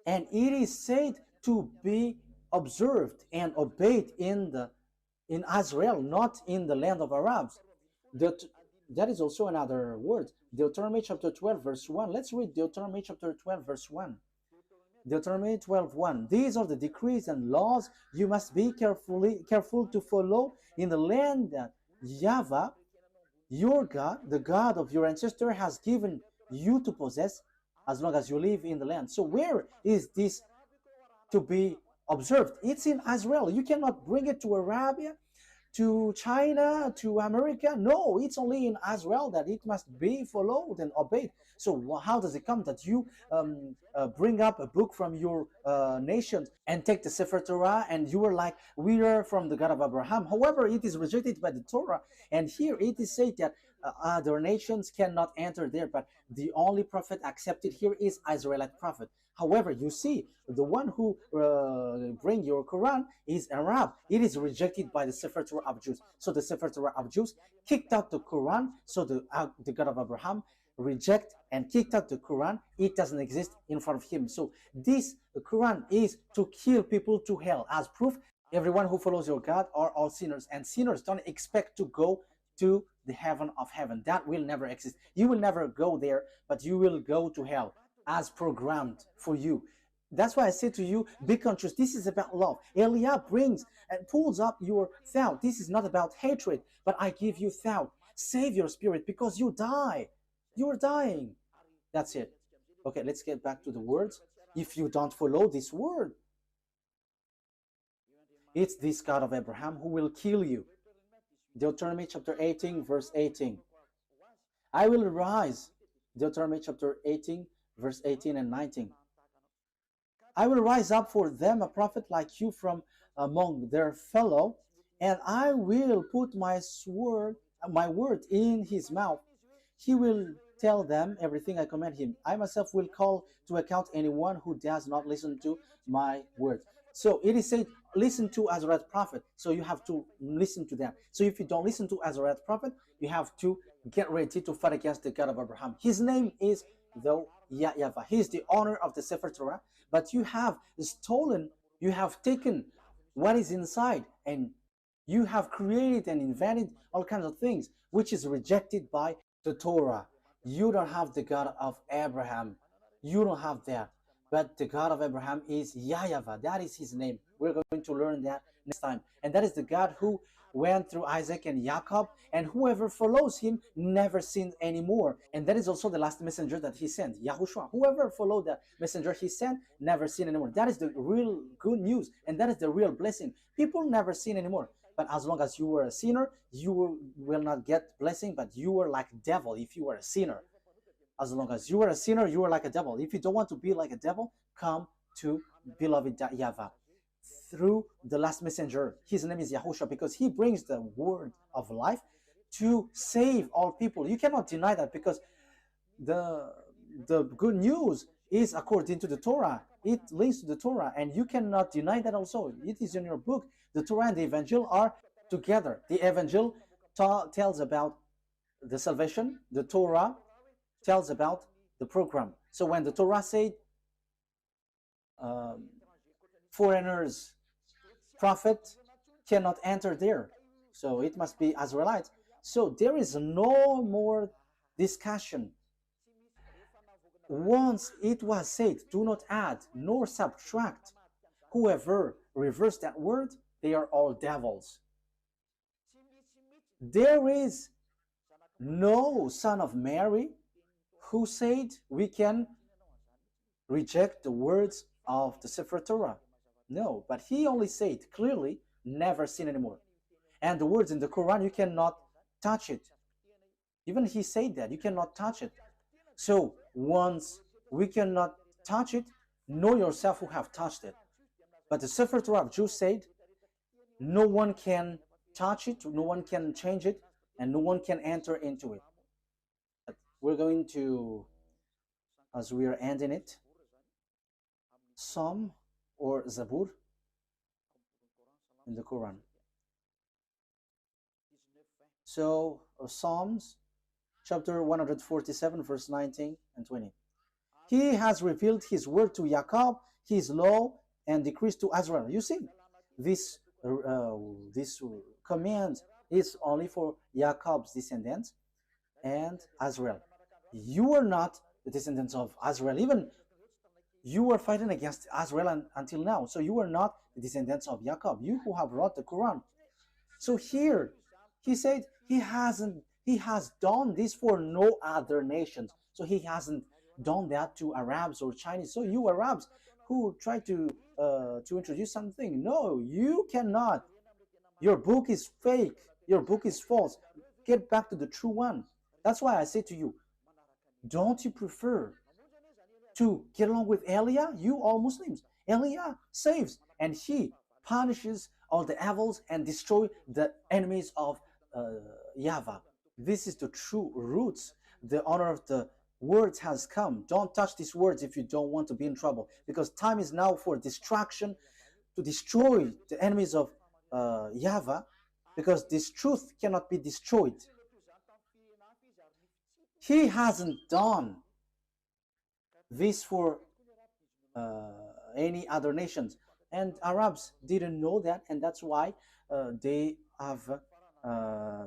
And it is said to be observed and obeyed in Israel, not in the land of Arabs. That is also another word. Deuteronomy chapter 12, verse 1. Let's read Deuteronomy chapter 12, verse 1. Deuteronomy 12:1. These are the decrees and laws you must be careful to follow in the land that YAHVAH, your God, the God of your ancestor, has given you to possess as long as you live in the land. So where is this to be observed? It's in Israel. You cannot bring it to Arabia, to China, to America. No, it's only in Israel that it must be followed and obeyed. So how does it come that you bring up a book from your nation and take the Sefer Torah and you are like, we are from the God of Abraham? However, it is rejected by the Torah. And here it is said that other nations cannot enter there, but the only prophet accepted here is Israelite prophet. However, you see, the one who bring your Quran is Arab. It is rejected by the Sefer Torah of Jews. So the Sefer Torah of Jews kicked out the Quran. So the God of Abraham reject and kicked out the Quran. It doesn't exist in front of him. So this Quran is to kill people to hell. As proof, everyone who follows your God are all sinners. And sinners don't expect to go to the heaven of heaven. That will never exist. You will never go there, but you will go to hell as programmed for you. That's why I say to you, be conscious. This is about love. Eliab brings and pulls up your thought. This is not about hatred, but I give you thought. Save your spirit because you die. You are dying. That's it. Okay, let's get back to the words. If you don't follow this word, it's this God of Abraham who will kill you. Deuteronomy chapter 18, verse 18. I will rise. Deuteronomy chapter 18, verse 18 and 19. I will rise up for them a prophet like you from among their fellow, and I will put my word in his mouth. He will tell them everything I command him. I myself will call to account anyone who does not listen to my words. So it is said, listen to Azraelite prophet. So you have to listen to them. So if you don't listen to Azraelite prophet, you have to get ready to fight against the God of Abraham. His name is though YAHVAH. He is the owner of the Sefer Torah, but you have stolen, you have taken what is inside, and you have created and invented all kinds of things, which is rejected by the Torah. You don't have the God of Abraham. You don't have that. But the God of Abraham is YAHVAH. That is his name. We're going to learn that next time. And that is the God who went through Isaac and Jacob, and whoever follows him never sins anymore. And that is also the last messenger that he sent, YAHOSHUAH. Whoever followed the messenger he sent never sin anymore. That is the real good news, and that is the real blessing. People never sin anymore. But as long as you were a sinner, you will not get blessing, but you were like a devil if you were a sinner. As long as you are a sinner, you are like a devil. If you don't want to be like a devil, come to beloved YAHVAH. Through the last messenger, his name is YAHOSHUAH, because he brings the word of life to save all people. You cannot deny that, because the good news is according to the Torah. It links to the Torah, and you cannot deny that also. It is in your book. The Torah and the Evangel are together. The Evangel tells about the salvation. The Torah tells about the program. So when the Torah said foreigners, prophet cannot enter there, so it must be Israelites. So there is no more discussion. Once it was said, do not add nor subtract. Whoever reversed that word, they are all devils. There is no son of Mary who said we can reject the words of the Sefer Torah. No, but he only said clearly, never sin anymore. And the words in the Quran, you cannot touch it. Even he said that, you cannot touch it. So once we cannot touch it, know yourself who have touched it. But the Sefer Torah of Jews said, no one can touch it, no one can change it, and no one can enter into it. We're going to as we are ending it, Psalm or Zabur in the Quran. So Psalms chapter 147 verse 19 and 20. He has revealed his word to Jacob, his law and decrees to Israel. You see, this command is only for Jacob's descendants and Israel. You are not the descendants of Israel. Even you are fighting against Israel until now. So you are not the descendants of Jacob, you who have wrote the Quran. So here, he said he has done this for no other nations. So he hasn't done that to Arabs or Chinese. So you Arabs who try to introduce something, no, you cannot. Your book is fake. Your book is false. Get back to the true one. That's why I say to you, don't you prefer to get along with Elia? You all Muslims. Elia saves and he punishes all the evils and destroy the enemies of YAHVAH. This is the true roots. The honor of the words has come. Don't touch these words if you don't want to be in trouble, because time is now for destruction, to destroy the enemies of YAHVAH, because this truth cannot be destroyed. He hasn't done this for any other nations, and Arabs didn't know that, and that's why they have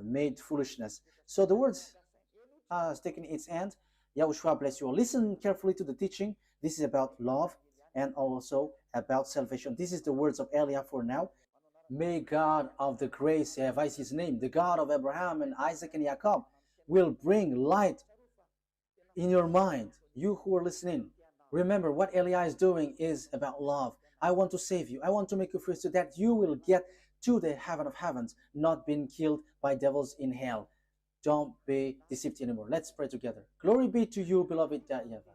made foolishness. So the words has taken its end. YAHOSHUAH bless you all. Listen carefully to the teaching. This is about love and also about salvation. This is the words of Elia for now. May God of the grace, YAHVAH is his name, the God of Abraham and Isaac and Jacob, will bring light in your mind. You who are listening, remember what Elia is doing is about love. I want to save you. I want to make you free so that you will get to the heaven of heavens, not being killed by devils in hell. Don't be deceived anymore. Let's pray together. Glory be to you, beloved YAHVAH.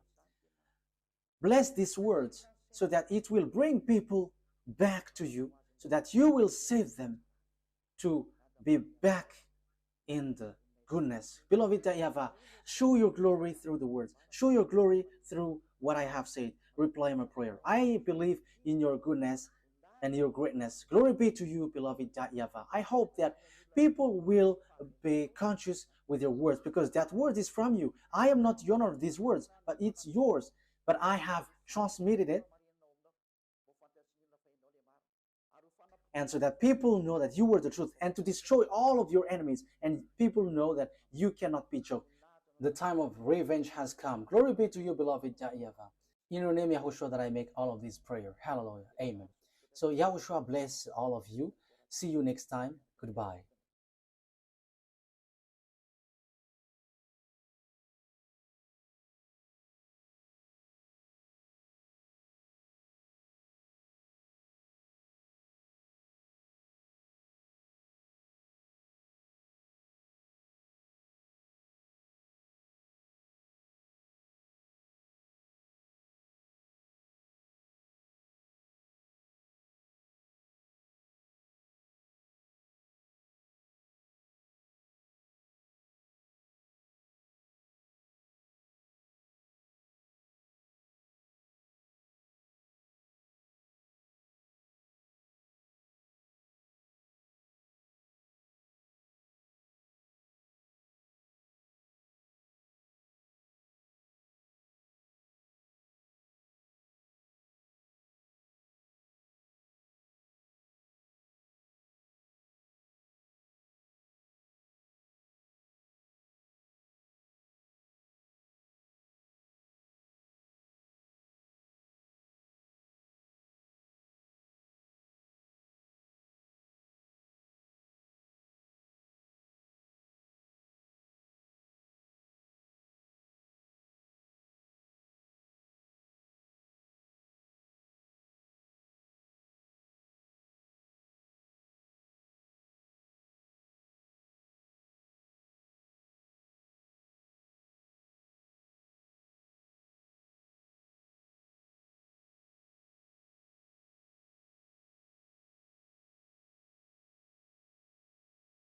Bless these words so that it will bring people back to you, so that you will save them to be back in the goodness. Beloved YAHVAH, show your glory through the words. Show your glory through what I have said. Reply my prayer. I believe in your goodness and your greatness. Glory be to you, beloved YAHVAH. I hope that people will be conscious with your words, because that word is from you. I am not the owner of these words, but it's yours. But I have transmitted it, and so that people know that you were the truth, and to destroy all of your enemies, and people know that you cannot be choked. The time of revenge has come. Glory be to you, beloved YAHVAH. In your name, YAHOSHUAH, that I make all of this prayer. Hallelujah. Amen. So YAHOSHUAH bless all of you. See you next time. Goodbye.